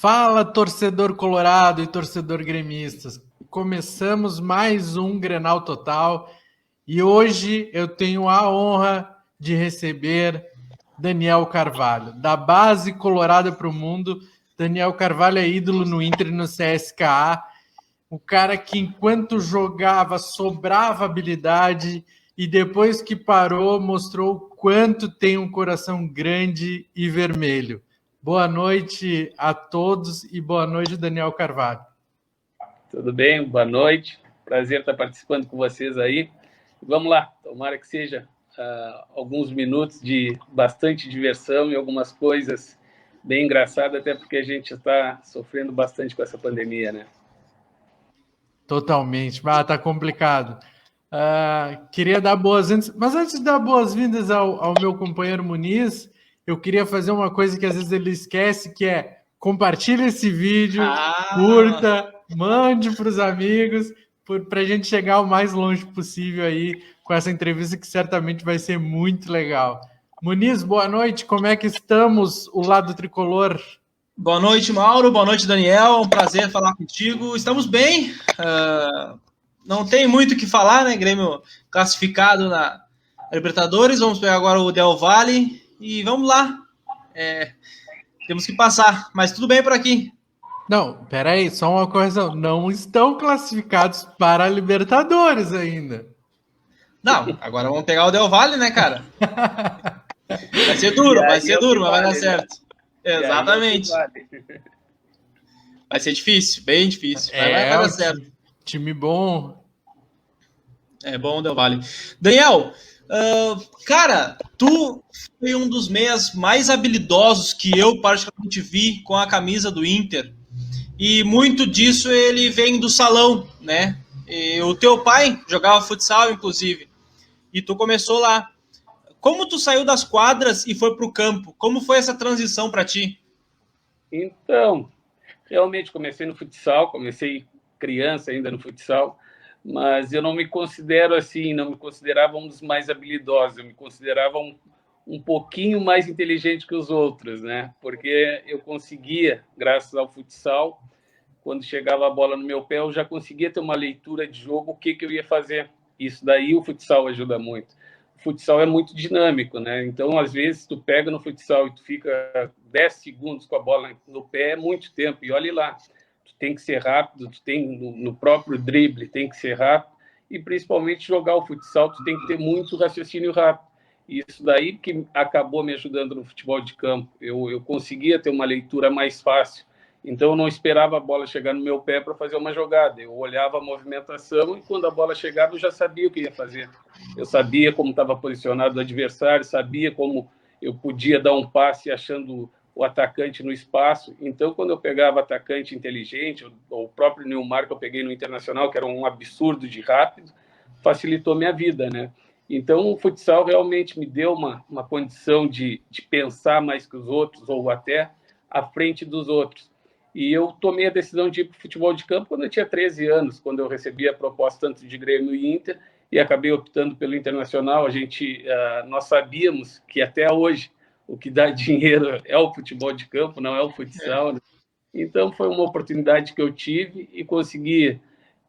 Fala, torcedor colorado e torcedor gremista. Começamos mais um Grenal Total e hoje eu tenho a honra de receber Daniel Carvalho, da base colorada para o mundo. Daniel Carvalho é ídolo no Inter e no CSKA, o cara que enquanto jogava sobrava habilidade e depois que parou mostrou o quanto tem um coração grande e vermelho. Boa noite a todos e boa noite, Daniel Carvalho. Tudo bem? Boa noite. Prazer estar participando com vocês aí. Vamos lá, tomara que seja alguns minutos de bastante diversão e algumas coisas bem engraçadas, até porque a gente está sofrendo bastante com essa pandemia, né? Totalmente. Tá complicado. Queria dar boas-vindas, mas antes de dar boas-vindas ao meu companheiro Muniz, eu queria fazer uma coisa que às vezes ele esquece, que é compartilhe esse vídeo, curta, mande para os amigos, para a gente chegar o mais longe possível aí com essa entrevista que certamente vai ser muito legal. Muniz, boa noite, como é que estamos, o lado tricolor? Boa noite, Mauro, boa noite, Daniel, um prazer falar contigo. Estamos bem, não tem muito o que falar, né? Grêmio classificado na Libertadores, vamos pegar agora o Del Valle e vamos lá. Temos que passar, mas tudo bem por aqui. Não, peraí, só uma correção. Não estão classificados para a Libertadores ainda. Não, agora vamos pegar o Del Valle, né, cara? Vai ser duro, mas vai dar certo. Exatamente. Vai ser difícil, bem difícil. Vai dar certo. Time bom. É bom, Del Valle. Daniel, cara, tu foi um dos meias mais habilidosos que eu particularmente vi com a camisa do Inter. E muito disso ele vem do salão, né? E o teu pai jogava futsal, inclusive. E tu começou lá. Como tu saiu das quadras e foi para o campo? Como foi essa transição para ti? Então, realmente comecei no futsal, comecei criança ainda no futsal, mas eu não me considero assim, não me considerava um dos mais habilidosos, eu me considerava um pouquinho mais inteligente que os outros, né? Porque eu conseguia, graças ao futsal, quando chegava a bola no meu pé, eu já conseguia ter uma leitura de jogo, o que eu ia fazer. Isso daí o futsal ajuda muito. O futsal é muito dinâmico, né? Então, às vezes, tu pega no futsal e tu fica 10 segundos com a bola no pé, é muito tempo. E olha lá, tu tem que ser rápido, tu tem no próprio drible, tem que ser rápido. E, principalmente, jogar o futsal, tu tem que ter muito raciocínio rápido. Isso daí que acabou me ajudando no futebol de campo. Eu conseguia ter uma leitura mais fácil. Então, eu não esperava a bola chegar no meu pé para fazer uma jogada. Eu olhava a movimentação e, quando a bola chegava, eu já sabia o que ia fazer. Eu sabia como estava posicionado o adversário, sabia como eu podia dar um passe achando o atacante no espaço. Então, quando eu pegava atacante inteligente, o próprio Nilmar que eu peguei no Internacional, que era um absurdo de rápido, facilitou minha vida, né? Então, o futsal realmente me deu uma condição de pensar mais que os outros, ou até à frente dos outros. E eu tomei a decisão de ir para o futebol de campo quando eu tinha 13 anos, quando eu recebi a proposta tanto de Grêmio e Inter, e acabei optando pelo Internacional. Nós sabíamos que até hoje o que dá dinheiro é o futebol de campo, não é o futsal. Né? Então, foi uma oportunidade que eu tive e consegui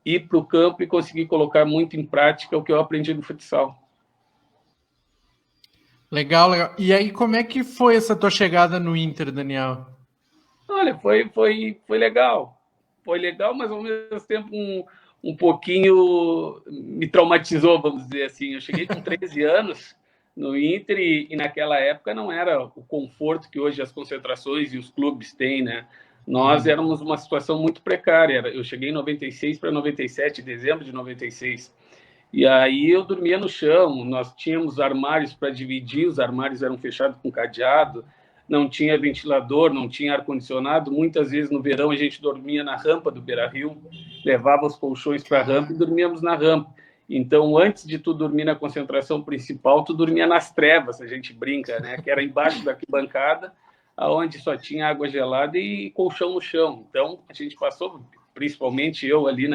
ir para o campo e conseguir colocar muito em prática o que eu aprendi no futsal. Legal, legal. E aí, como é que foi essa tua chegada no Inter, Daniel? Olha, foi legal. Foi legal, mas ao mesmo tempo um pouquinho me traumatizou, vamos dizer assim. Eu cheguei com 13 anos no Inter e naquela época não era o conforto que hoje as concentrações e os clubes têm, né? Nós éramos uma situação muito precária. Eu cheguei em 96 para 97, dezembro de 96. E aí eu dormia no chão, nós tínhamos armários para dividir, os armários eram fechados com cadeado, não tinha ventilador, não tinha ar-condicionado. Muitas vezes no verão a gente dormia na rampa do Beira-Rio, levava os colchões para a rampa e dormíamos na rampa. Então, antes de tu dormir na concentração principal, tu dormia nas trevas, a gente brinca, né? Que era embaixo da arquibancada, onde só tinha água gelada e colchão no chão. Então, a gente passou, principalmente eu ali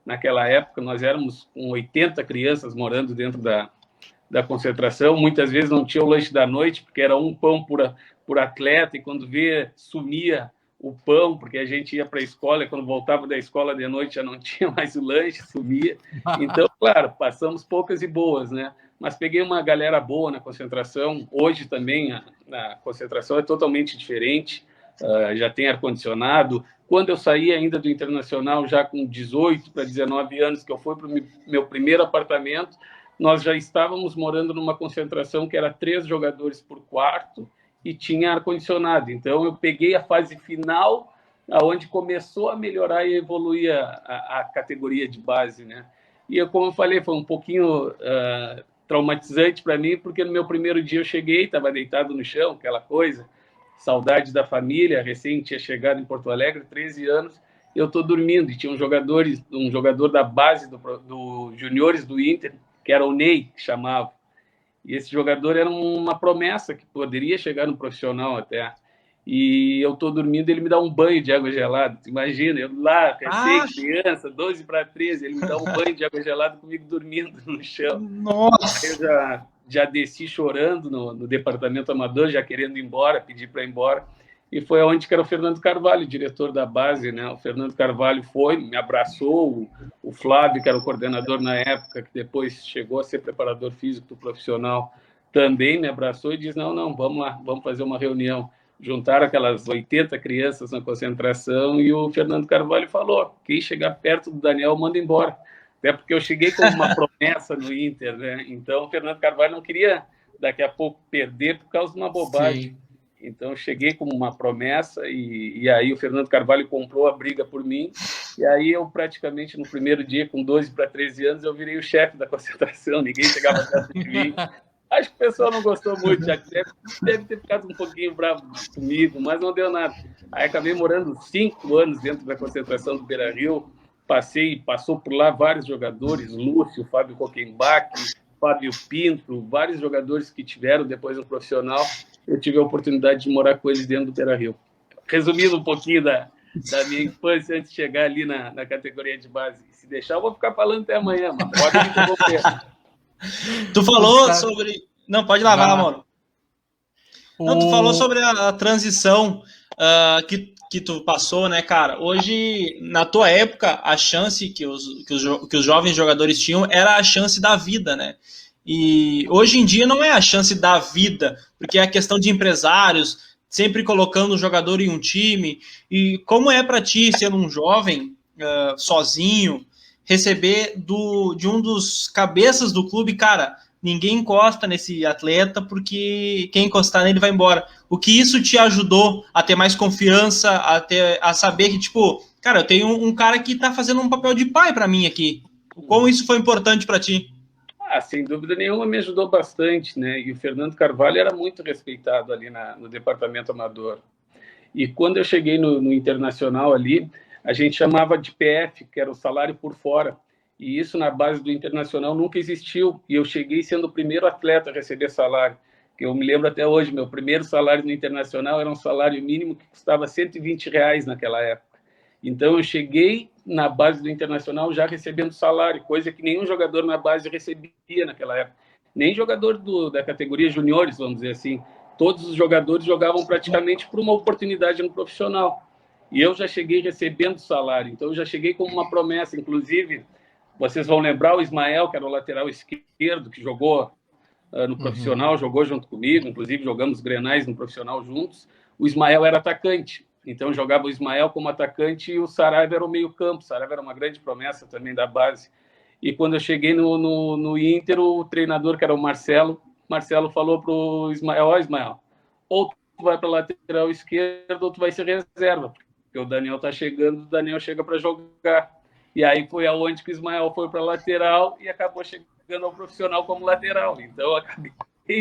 naquela época, nós éramos com 80 crianças morando dentro da concentração. Muitas vezes não tinha o lanche da noite, porque era um pão por atleta, e quando vê, sumia o pão, porque a gente ia para a escola e quando voltava da escola de noite já não tinha mais o lanche, sumia. Então, claro, passamos poucas e boas, né? Mas peguei uma galera boa na concentração. Hoje também a concentração é totalmente diferente, já tem ar-condicionado. Quando eu saí ainda do Internacional, já com 18 para 19 anos, que eu fui para o meu primeiro apartamento, nós já estávamos morando numa concentração que era 3 jogadores por quarto e tinha ar-condicionado. Então, eu peguei a fase final, onde começou a melhorar e evoluir a categoria de base, né? E, eu, como eu falei, foi um pouquinho traumatizante para mim, porque no meu primeiro dia eu cheguei, estava deitado no chão, aquela coisa, saudade da família, recém tinha chegado em Porto Alegre, 13 anos, eu estou dormindo, e tinha um jogador da base do juniores do Inter, que era o Ney, que chamava. E esse jogador era uma promessa que poderia chegar no profissional até. E eu estou dormindo, ele me dá um banho de água gelada. Imagina, eu lá, criança, 12 para 13, ele me dá um banho de água gelada comigo dormindo no chão. Nossa! Eu já desci chorando no departamento amador, já querendo ir embora, pedi para ir embora. E foi onde que era o Fernando Carvalho, diretor da base, né? O Fernando Carvalho foi, me abraçou, o Flávio, que era o coordenador na época, que depois chegou a ser preparador físico do profissional, também me abraçou e disse, não, vamos lá, vamos fazer uma reunião. Juntaram aquelas 80 crianças na concentração e o Fernando Carvalho falou, quem chegar perto do Daniel, manda embora. Até porque eu cheguei com uma promessa no Inter, né? Então o Fernando Carvalho não queria, daqui a pouco, perder por causa de uma bobagem. Sim. Então, cheguei como uma promessa e aí o Fernando Carvalho comprou a briga por mim. E aí eu, praticamente, no primeiro dia, com 12 para 13 anos, eu virei o chefe da concentração. Ninguém chegava perto de mim. Acho que o pessoal não gostou muito, já que deve ter ficado um pouquinho bravo comigo, mas não deu nada. Aí acabei morando 5 anos dentro da concentração do Beira-Rio. Passou por lá vários jogadores, Lúcio, Fábio Coquembach, Fábio Pinto, vários jogadores que tiveram depois no profissional. Eu tive a oportunidade de morar com eles dentro do Beira-Rio. Resumindo um pouquinho da minha infância antes de chegar ali na categoria de base. Se deixar, eu vou ficar falando até amanhã, mas pode me interromper. Tu falou sobre... Não, pode lá, vai lá, Mauro. Não, tu falou sobre a transição que tu passou, né, cara? Hoje, na tua época, a chance que os jovens jogadores tinham era a chance da vida, né? E hoje em dia não é a chance da vida, porque é a questão de empresários, sempre colocando o jogador em um time. E como é para ti, sendo um jovem, sozinho, receber de um dos cabeças do clube, cara, ninguém encosta nesse atleta, porque quem encostar nele vai embora. O que isso te ajudou a ter mais confiança, a saber que, tipo, cara, eu tenho um cara que tá fazendo um papel de pai para mim aqui. Como isso foi importante para ti? Sem dúvida nenhuma me ajudou bastante, né? E o Fernando Carvalho era muito respeitado ali no departamento amador. E quando eu cheguei no Internacional ali, a gente chamava de PF, que era o salário por fora. E isso na base do Internacional nunca existiu. E eu cheguei sendo o primeiro atleta a receber salário. Que eu me lembro até hoje, meu primeiro salário no Internacional era um salário mínimo que custava R$120 naquela época. Então, eu cheguei na base do Internacional já recebendo salário, coisa que nenhum jogador na base recebia naquela época. Nem jogador da categoria juniores, vamos dizer assim. Todos os jogadores jogavam praticamente por uma oportunidade no profissional. E eu já cheguei recebendo salário. Então, eu já cheguei como uma promessa. Inclusive, vocês vão lembrar o Ismael, que era o lateral esquerdo, que jogou no profissional, jogou junto comigo. Inclusive, jogamos grenais no profissional juntos. O Ismael era atacante. Então, jogava o Ismael como atacante e o Saraiva era o meio-campo. O Saraiva era uma grande promessa também da base. E quando eu cheguei no Inter, o treinador, que era o Marcelo falou para o Ismael, Ismael, ou tu vai para a lateral esquerda ou tu vai ser reserva, porque o Daniel está chegando, o Daniel chega para jogar. E aí foi aonde que o Ismael foi para a lateral e acabou chegando ao profissional como lateral. Então, eu acabei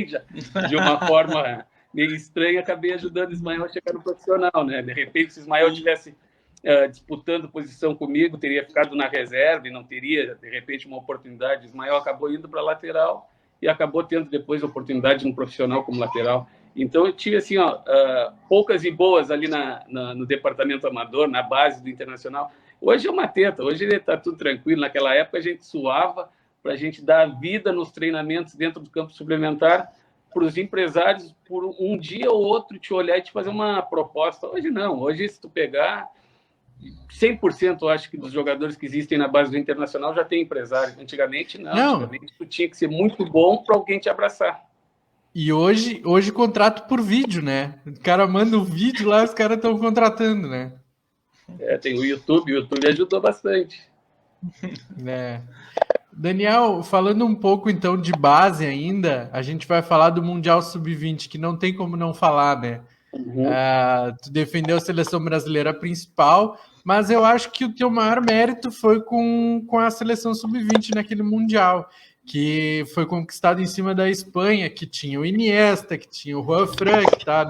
já, de uma forma meio estranha, acabei ajudando o Ismael a chegar no profissional, né? De repente, se o Ismael estivesse disputando posição comigo, teria ficado na reserva e não teria, de repente, uma oportunidade. O Ismael acabou indo para a lateral e acabou tendo depois oportunidade no profissional como lateral. Então, eu tive, assim, poucas e boas ali no departamento amador, na base do Internacional. Hoje é uma teta, hoje está tudo tranquilo. Naquela época, a gente suava para a gente dar vida nos treinamentos dentro do campo suplementar, para os empresários, por um dia ou outro, te olhar e te fazer uma proposta. Hoje não. Hoje, se tu pegar 100%, eu acho que dos jogadores que existem na base do Internacional já tem empresário. Antigamente, não. Antigamente, tu tinha que ser muito bom para alguém te abraçar. E hoje contrato por vídeo, né? O cara manda um vídeo lá, os caras estão contratando, né? Tem o YouTube ajudou bastante. Daniel, falando um pouco então de base ainda, a gente vai falar do Mundial Sub-20, que não tem como não falar, né? Tu defendeu a seleção brasileira principal, mas eu acho que o teu maior mérito foi com a seleção Sub-20 naquele Mundial, que foi conquistado em cima da Espanha, que tinha o Iniesta, que tinha o Juan Fran, que está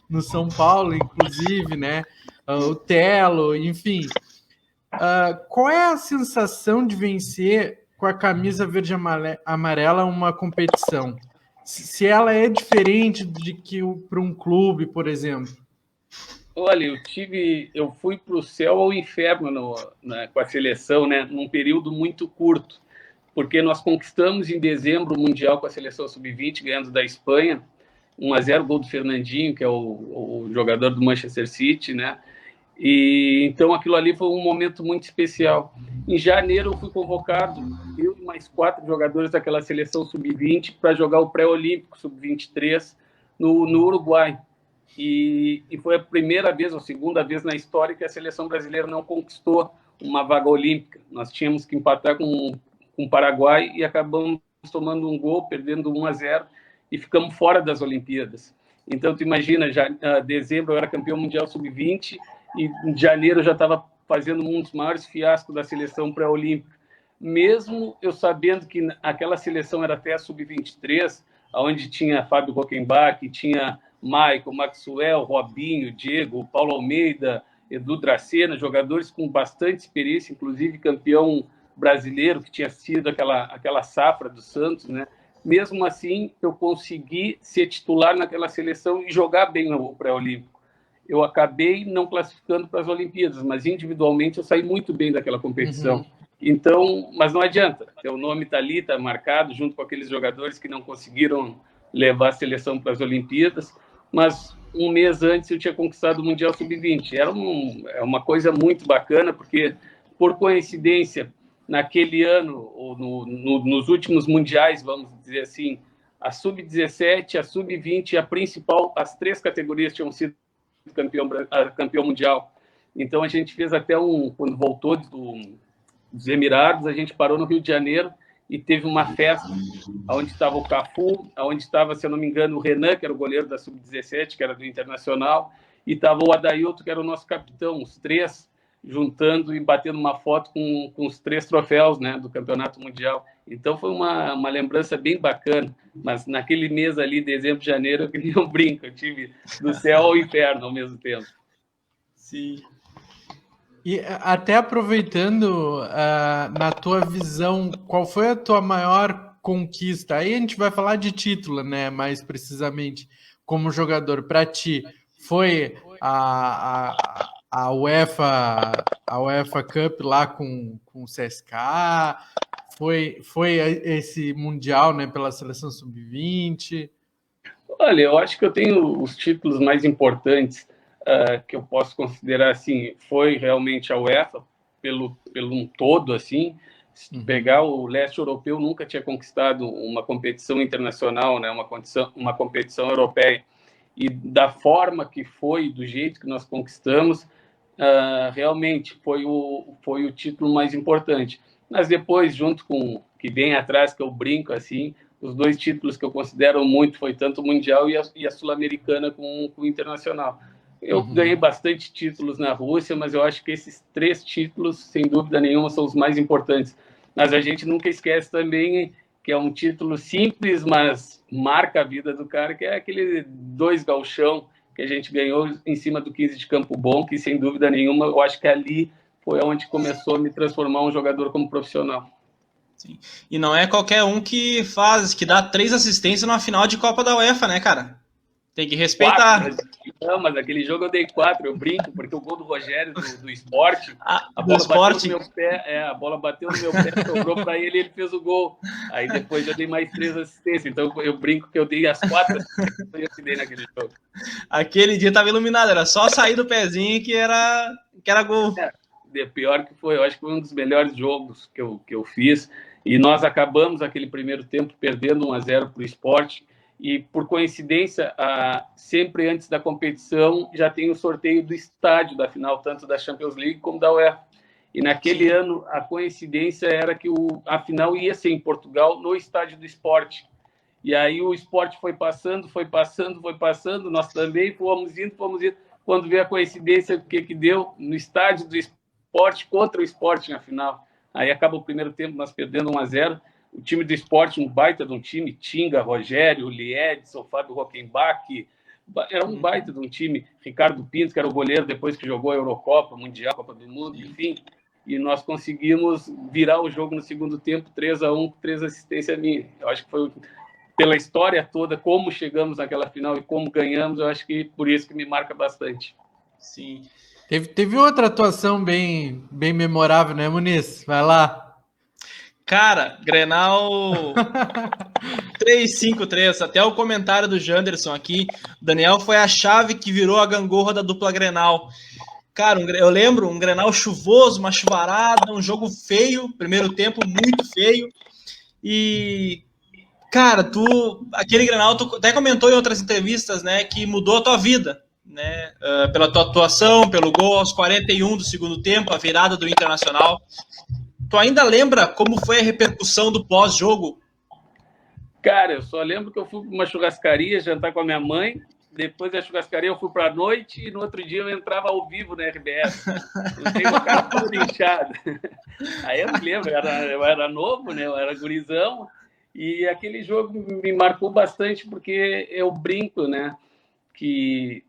no São Paulo, inclusive, né? O Telo, enfim. Qual é a sensação de vencer com a camisa verde-amarela uma competição? Se ela é diferente de que para um clube, por exemplo? Olha, eu fui para o céu ao inferno com a seleção, né? Num período muito curto, porque nós conquistamos em dezembro o Mundial com a seleção Sub-20, ganhando da Espanha, 1-0, gol do Fernandinho, que é o jogador do Manchester City, né? E então aquilo ali foi um momento muito especial. Em janeiro eu fui convocado, eu e mais 4 jogadores daquela seleção Sub-20 para jogar o pré-olímpico Sub-23 no Uruguai. E foi a primeira vez ou segunda vez na história que a seleção brasileira não conquistou uma vaga olímpica. Nós tínhamos que empatar com o Paraguai e acabamos tomando um gol, perdendo 1-0 e ficamos fora das Olimpíadas. Então, tu imagina, já em dezembro eu era campeão mundial Sub-20 e em janeiro eu já estava fazendo um dos maiores fiascos da seleção pré-olímpica. Mesmo eu sabendo que aquela seleção era até a Sub-23, onde tinha Fábio Rockenbach, tinha Michael, Maxwell, Robinho, Diego, Paulo Almeida, Edu Dracena, jogadores com bastante experiência, inclusive campeão brasileiro, que tinha sido aquela safra do Santos, né? Mesmo assim, eu consegui ser titular naquela seleção e jogar bem o pré-olímpico. Eu acabei não classificando para as Olimpíadas, mas individualmente eu saí muito bem daquela competição. Então, mas não adianta, o nome está ali, está marcado, junto com aqueles jogadores que não conseguiram levar a seleção para as Olimpíadas, mas um mês antes eu tinha conquistado o Mundial Sub-20. Era uma coisa muito bacana, porque, por coincidência, naquele ano, ou nos últimos mundiais, vamos dizer assim, a Sub-17, a Sub-20 e a principal, as 3 categorias tinham sido campeão mundial. Então, a gente fez até quando voltou dos Emirados, a gente parou no Rio de Janeiro e teve uma festa onde estava o Cafu, onde estava, se eu não me engano, o Renan, que era o goleiro da Sub-17, que era do Internacional, e estava o Adailton, que era o nosso capitão, os 3 juntando e batendo uma foto com os 3 troféus, né, do Campeonato Mundial. Então foi uma lembrança bem bacana, mas naquele mês ali, dezembro, janeiro, eu queria um brinco, eu tive do céu ao inferno ao mesmo tempo. Sim. E até aproveitando, na tua visão, qual foi a tua maior conquista? Aí a gente vai falar de título, né? Mais precisamente, como jogador. Para ti, foi a UEFA Cup lá com o CSKA? Foi esse Mundial, né, pela seleção Sub-20? Olha, eu acho que eu tenho os títulos mais importantes que eu posso considerar assim, foi realmente a UEFA, pelo um todo, assim. Se pegar o leste europeu, nunca tinha conquistado uma competição internacional, né, uma competição europeia. E da forma que foi, do jeito que nós conquistamos, realmente foi o título mais importante. Mas depois, junto com que vem atrás, que eu brinco assim, os 2 títulos que eu considero muito foi tanto o Mundial e a Sul-Americana com o Internacional. Eu ganhei bastante títulos na Rússia, mas eu acho que esses 3 títulos, sem dúvida nenhuma, são os mais importantes. Mas a gente nunca esquece também que é um título simples, mas marca a vida do cara, que é aquele 2 gauchão que a gente ganhou em cima do 15 de Campo Bom, que sem dúvida nenhuma, eu acho que ali foi onde começou a me transformar um jogador como profissional. Sim. E não é qualquer um que dá 3 assistências numa final de Copa da UEFA, né, cara? Tem que respeitar. 4, não, mas aquele jogo eu dei 4, eu brinco, porque o gol do Rogério do Sport, a bola bateu no meu pé, a bola bateu no meu pé, sobrou para ele e ele fez o gol. Aí depois eu dei mais 3 assistências, então eu brinco que eu dei as 4 assistências que eu dei naquele jogo. Aquele dia estava iluminado, era só sair do pezinho que era gol. Pior que foi, eu acho que foi um dos melhores jogos que eu fiz, e nós acabamos aquele primeiro tempo perdendo 1-0 para o Sport. E, por coincidência, sempre antes da competição, já tem o sorteio do estádio da final, tanto da Champions League como da UEFA. E naquele ano, a coincidência era que a final ia ser em Portugal, no estádio do Sport. E aí o Sport foi passando, nós também fomos indo. Quando veio a coincidência, o que deu? No estádio do Sport, contra o Sport na final. Aí acaba o primeiro tempo, nós perdendo 1-0. O time do Sport, um baita de um time, Tinga, Rogério, Liedson, Fábio Rockenbach, era um baita de um time, Ricardo Pinto, que era o goleiro depois que jogou a Eurocopa, Mundial, Copa do Mundo, enfim, e nós conseguimos virar o jogo no segundo tempo, 3-1, com 3 assistências minhas. Eu acho que foi, pela história toda, como chegamos naquela final e como ganhamos, eu acho que por isso que me marca bastante. Sim. Teve outra atuação bem memorável, né, Muniz? Vai lá. Cara, Grenal 3-5-3, até o comentário do Janderson aqui, Daniel foi a chave que virou a gangorra da dupla Grenal. Cara, eu lembro, um Grenal chuvoso, uma chuvarada, um jogo feio, primeiro tempo muito feio, e, cara, aquele Grenal, tu até comentou em outras entrevistas, né, que mudou a tua vida, né, pela tua atuação, pelo gol aos 41 do segundo tempo, a virada do Internacional. Tu ainda lembra como foi a repercussão do pós-jogo? Cara, eu só lembro que eu fui para uma churrascaria jantar com a minha mãe, depois da churrascaria eu fui para a noite e no outro dia eu entrava ao vivo na RBS. Eu tenho uma cara toda inchada. Aí eu me lembro, eu era novo, né? Eu era gurizão, e aquele jogo me marcou bastante porque eu brinco, né? Que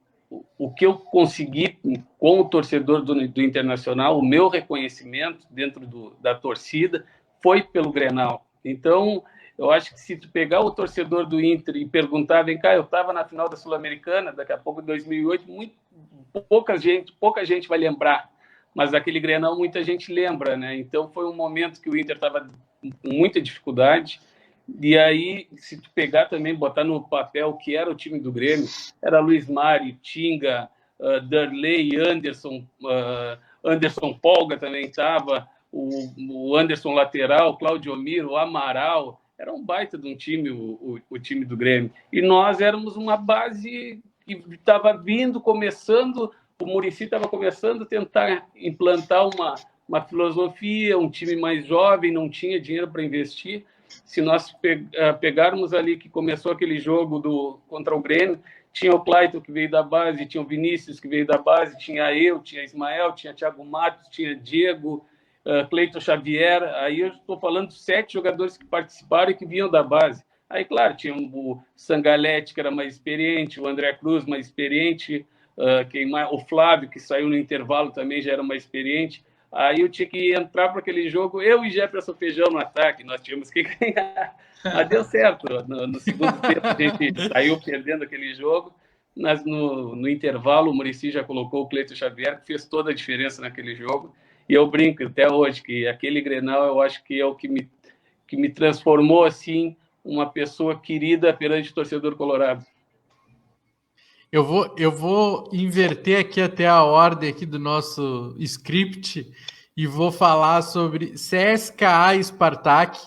o que eu consegui com o torcedor do Internacional, o meu reconhecimento dentro da torcida, foi pelo Grenal. Então, eu acho que se tu pegar o torcedor do Inter e perguntar, vem cá, eu estava na final da Sul-Americana, daqui a pouco, em 2008, pouca gente vai lembrar, mas daquele Grenal muita gente lembra, né? Então, foi um momento que o Inter estava com muita dificuldade. E aí, se tu pegar também, botar no papel o que era o time do Grêmio, era Luiz Mário, Tinga, Darley, Anderson, Anderson Polga também estava, o Anderson lateral, Claudio Miro, o Amaral, era um baita de um time, o time do Grêmio. E nós éramos uma base que estava começando, o Muricy estava começando a tentar implantar uma filosofia, um time mais jovem, não tinha dinheiro para investir. Se nós pegarmos ali que começou aquele jogo contra o Grêmio, tinha o Clayton que veio da base, tinha o Vinícius que veio da base, tinha eu, tinha Ismael, tinha Thiago Matos, tinha Diego, Cleiton Xavier. Aí eu estou falando de 7 jogadores que participaram e que vinham da base. Aí, claro, tinha o Sangalete, que era mais experiente, o André Cruz, mais experiente, o Flávio, que saiu no intervalo, também já era mais experiente. Aí eu tinha que entrar para aquele jogo, eu e Jefferson Feijão no ataque, nós tínhamos que ganhar. Mas deu certo. No segundo tempo, a gente saiu perdendo aquele jogo, mas no intervalo o Muricy já colocou o Cleiton Xavier, que fez toda a diferença naquele jogo. E eu brinco até hoje que aquele Grenal eu acho que é o que me transformou assim, uma pessoa querida perante o torcedor colorado. Eu vou inverter aqui até a ordem aqui do nosso script e vou falar sobre CSKA e Spartak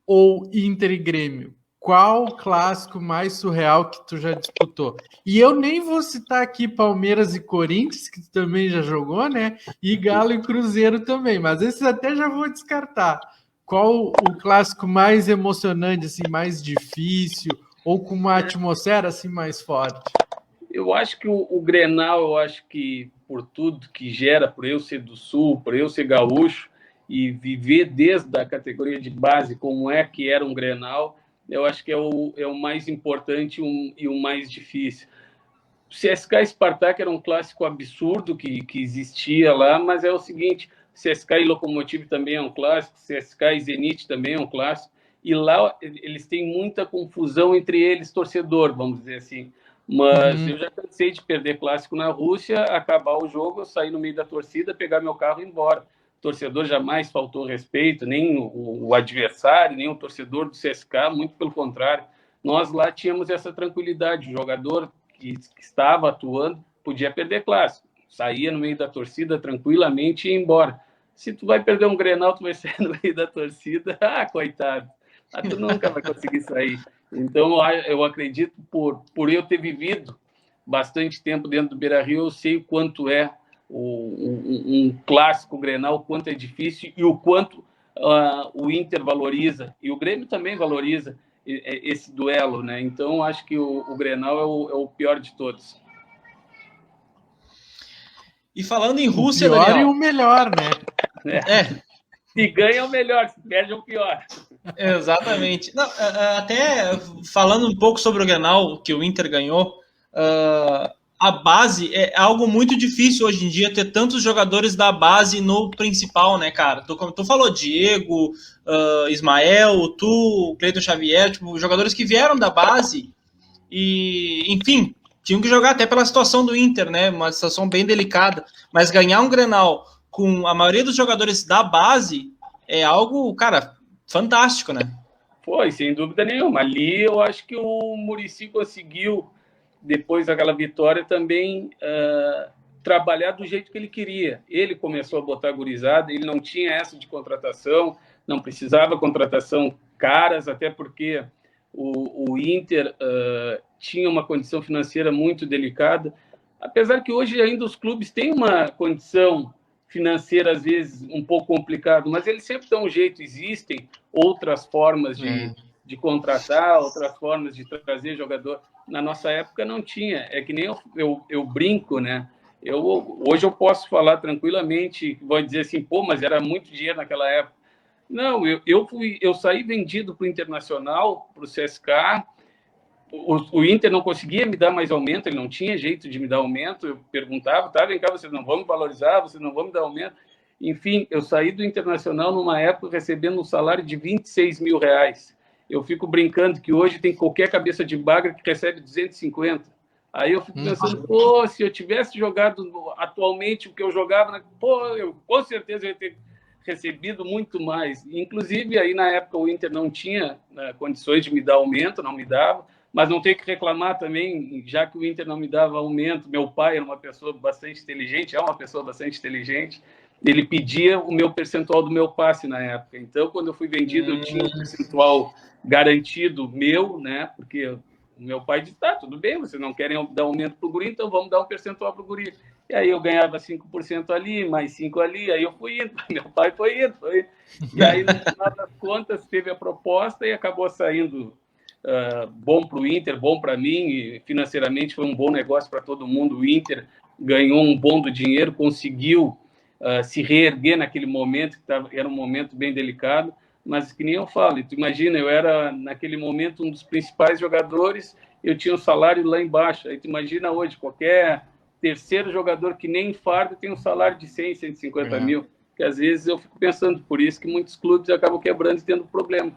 ou Inter e Grêmio. Qual clássico mais surreal que tu já disputou? E eu nem vou citar aqui Palmeiras e Corinthians, que tu também já jogou, né? E Galo e Cruzeiro também, mas esses até já vou descartar. Qual o clássico mais emocionante, assim, mais difícil, ou com uma atmosfera assim mais forte? Eu acho que o Grenal, eu acho que por tudo que gera, por eu ser do Sul, por eu ser gaúcho e viver desde a categoria de base como é que era um Grenal, eu acho que é o mais importante e o mais difícil. O CSKA e Spartak era um clássico absurdo que existia lá, mas é o seguinte, CSKA e Lokomotiv também é um clássico, CSKA e Zenit também é um clássico, e lá eles têm muita confusão entre eles, torcedor, vamos dizer assim. Mas eu já cansei de perder clássico na Rússia, acabar o jogo, eu sair no meio da torcida, pegar meu carro e ir embora. O torcedor jamais faltou respeito, nem o adversário, nem o torcedor do CSKA, muito pelo contrário. Nós lá tínhamos essa tranquilidade. O jogador que estava atuando podia perder clássico, saía no meio da torcida tranquilamente e ia embora. Se tu vai perder um Grenal, tu vai sair no meio da torcida, coitado, tu nunca vai conseguir sair. Então, eu acredito, por eu ter vivido bastante tempo dentro do Beira-Rio, eu sei o quanto é um clássico Grenal, o quanto é difícil e o quanto o Inter valoriza, e o Grêmio também valoriza esse duelo, né? Então, acho que o Grenal é o pior de todos. E falando em Rússia, o pior Daniel... e o melhor, né? Se ganha é o melhor, se perde é o pior. Exatamente. Não, até falando um pouco sobre o Grenal, que o Inter ganhou, a base é algo muito difícil hoje em dia, ter tantos jogadores da base no principal, né, cara? Tu falou Diego, Ismael, Cleiton Xavier, tipo, jogadores que vieram da base e, enfim, tinham que jogar até pela situação do Inter, né? Uma situação bem delicada. Mas ganhar um Grenal com a maioria dos jogadores da base é algo, cara, fantástico, né? Foi, sem dúvida nenhuma. Ali eu acho que o Muricy conseguiu, depois daquela vitória, também trabalhar do jeito que ele queria. Ele começou a botar gurizada, ele não tinha essa de contratação, não precisava contratação caras, até porque o Inter tinha uma condição financeira muito delicada, apesar que hoje ainda os clubes têm uma condição financeira, às vezes, um pouco complicado, mas eles sempre dão um jeito. Existem outras formas de contratar, outras formas de trazer jogador. Na nossa época não tinha. É que nem eu brinco, né? Hoje eu posso falar tranquilamente, vou dizer assim, mas era muito dinheiro naquela época. Não, eu saí vendido para o Internacional, para o CSKA. O Inter não conseguia me dar mais aumento, ele não tinha jeito de me dar aumento. Eu perguntava, vem cá, vocês não vão me valorizar, vocês não vão me dar aumento. Enfim, eu saí do Internacional numa época recebendo um salário de R$26 mil. Eu fico brincando que hoje tem qualquer cabeça de baga que recebe 250. Aí eu fico pensando, se eu tivesse jogado atualmente o que eu jogava, eu com certeza ia ter recebido muito mais. Inclusive, aí na época o Inter não tinha condições de me dar aumento, não me dava. Mas não tenho que reclamar também, já que o Inter não me dava aumento. Meu pai era uma pessoa bastante inteligente, é uma pessoa bastante inteligente. Ele pedia o meu percentual do meu passe na época. Então, quando eu fui vendido, eu tinha um percentual garantido meu, né? Porque o meu pai disse, tudo bem, vocês não querem dar aumento para o guri, então vamos dar um percentual para o guri. E aí eu ganhava 5% ali, mais 5% ali, aí eu fui indo, meu pai foi indo. E aí, no final das contas, teve a proposta e acabou saindo bom para o Inter, bom para mim, e financeiramente foi um bom negócio para todo mundo. O Inter ganhou um bom do dinheiro, conseguiu se reerguer naquele momento, que era um momento bem delicado, mas que nem eu falo, tu imagina, eu era naquele momento um dos principais jogadores, eu tinha um salário lá embaixo. Aí tu imagina hoje, qualquer terceiro jogador que nem fardo tem um salário de 100, 150 mil, que às vezes eu fico pensando, por isso que muitos clubes acabam quebrando e tendo problema.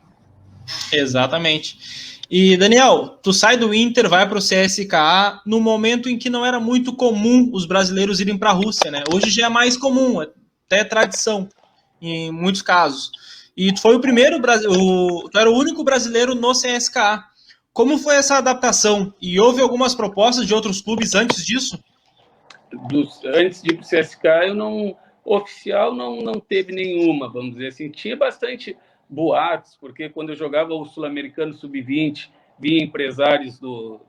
Exatamente. E, Daniel, tu sai do Inter, vai para o CSKA no momento em que não era muito comum os brasileiros irem para a Rússia, né? Hoje já é mais comum, até tradição, em muitos casos. E tu foi o primeiro, tu era o único brasileiro no CSKA. Como foi essa adaptação? E houve algumas propostas de outros clubes antes disso? Antes de ir para o CSKA, oficial não teve nenhuma, vamos dizer assim. Tinha bastante boatos, porque quando eu jogava o Sul-Americano Sub-20, vinha empresários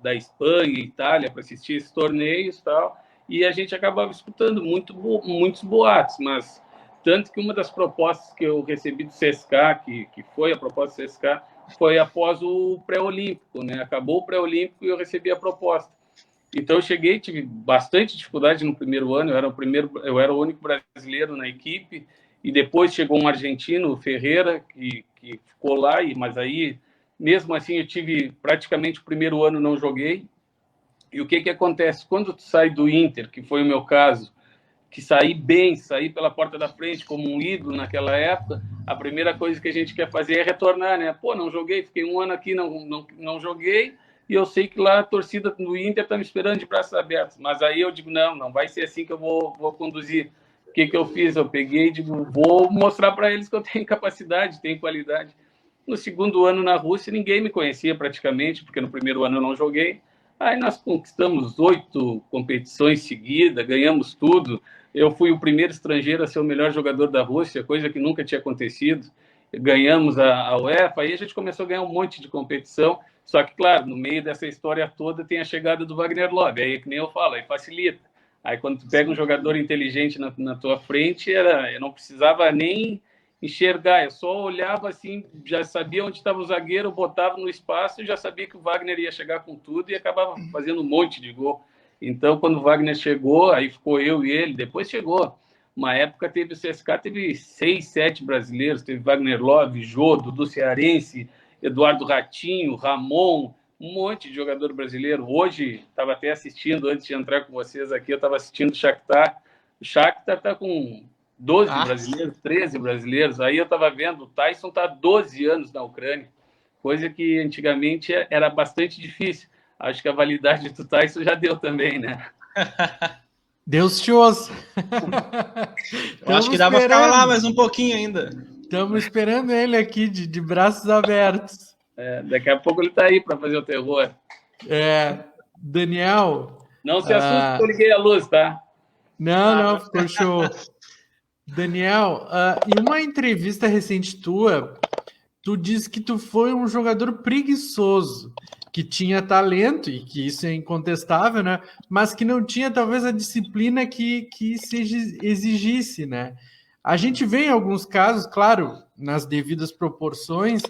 da Espanha e Itália para assistir esses torneios e tal, e a gente acabava escutando muitos boatos, mas tanto que uma das propostas que eu recebi do CSKA, que foi a proposta do CSKA, foi após o pré-olímpico, né? Acabou o pré-olímpico e eu recebi a proposta. Então eu cheguei, tive bastante dificuldade no primeiro ano, eu era o único brasileiro na equipe, e depois chegou um argentino, o Ferreira, que ficou lá, mas aí, mesmo assim, eu tive praticamente o primeiro ano não joguei. E o que acontece? Quando tu sai do Inter, que foi o meu caso, que saí pela porta da frente como um ídolo naquela época, a primeira coisa que a gente quer fazer é retornar, né? Não joguei, fiquei um ano aqui, não joguei, e eu sei que lá a torcida do Inter está me esperando de braços abertos. Mas aí eu digo, não vai ser assim que eu vou conduzir. O que eu fiz? Eu peguei e digo, vou mostrar para eles que eu tenho capacidade, tenho qualidade. No segundo ano na Rússia, ninguém me conhecia praticamente, porque no primeiro ano eu não joguei. Aí nós conquistamos 8 competições seguidas, ganhamos tudo. Eu fui o primeiro estrangeiro a ser o melhor jogador da Rússia, coisa que nunca tinha acontecido. Ganhamos a UEFA, aí a gente começou a ganhar um monte de competição. Só que, claro, no meio dessa história toda tem a chegada do Wagner Love. Aí, que nem eu falo, aí facilita. Aí, quando tu pega um jogador inteligente na tua frente, eu não precisava nem enxergar, eu só olhava assim, já sabia onde estava o zagueiro, botava no espaço e já sabia que o Wagner ia chegar com tudo e acabava fazendo um monte de gol. Então, quando o Wagner chegou, aí ficou eu e ele, depois chegou. Uma época teve o CSK, teve 6, 7 brasileiros, teve Wagner Love, Jô, Dudu Cearense, Eduardo Ratinho, Ramon, um monte de jogador brasileiro. Hoje, estava até assistindo, antes de entrar com vocês aqui, eu estava assistindo o Shakhtar. O Shakhtar está com 12 brasileiros, 13 brasileiros. Aí eu estava vendo, o Tyson está há 12 anos na Ucrânia, coisa que antigamente era bastante difícil. Acho que a validade do Tyson já deu também, né? Deus te ouça. Eu acho que dá para ficar lá mais um pouquinho ainda. Estamos esperando ele aqui de braços abertos. Daqui a pouco ele está aí para fazer o terror. Daniel... Não se assuste que eu liguei a luz, tá? Não, ficou show. Daniel, em uma entrevista recente tua, tu disse que tu foi um jogador preguiçoso, que tinha talento, e que isso é incontestável, né? Mas que não tinha talvez a disciplina que se exigisse, né? A gente vê em alguns casos, claro, nas devidas proporções,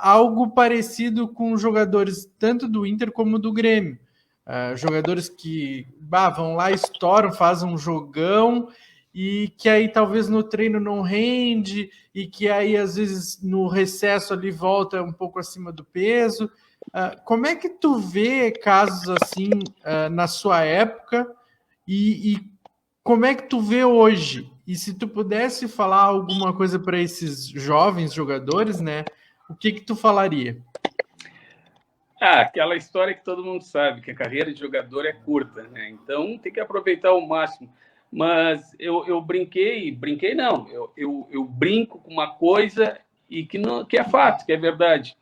algo parecido com jogadores tanto do Inter como do Grêmio. Jogadores que vão lá, estouram, fazem um jogão e que aí talvez no treino não rende e que aí às vezes no recesso ali volta um pouco acima do peso. Como é que tu vê casos assim na sua época e como é que tu vê hoje? E se tu pudesse falar alguma coisa para esses jovens jogadores, né? O que tu falaria? Aquela história que todo mundo sabe, que a carreira de jogador é curta, né? Então tem que aproveitar ao máximo. Mas eu brinquei não, eu brinco com uma coisa e que é fato, que é verdade.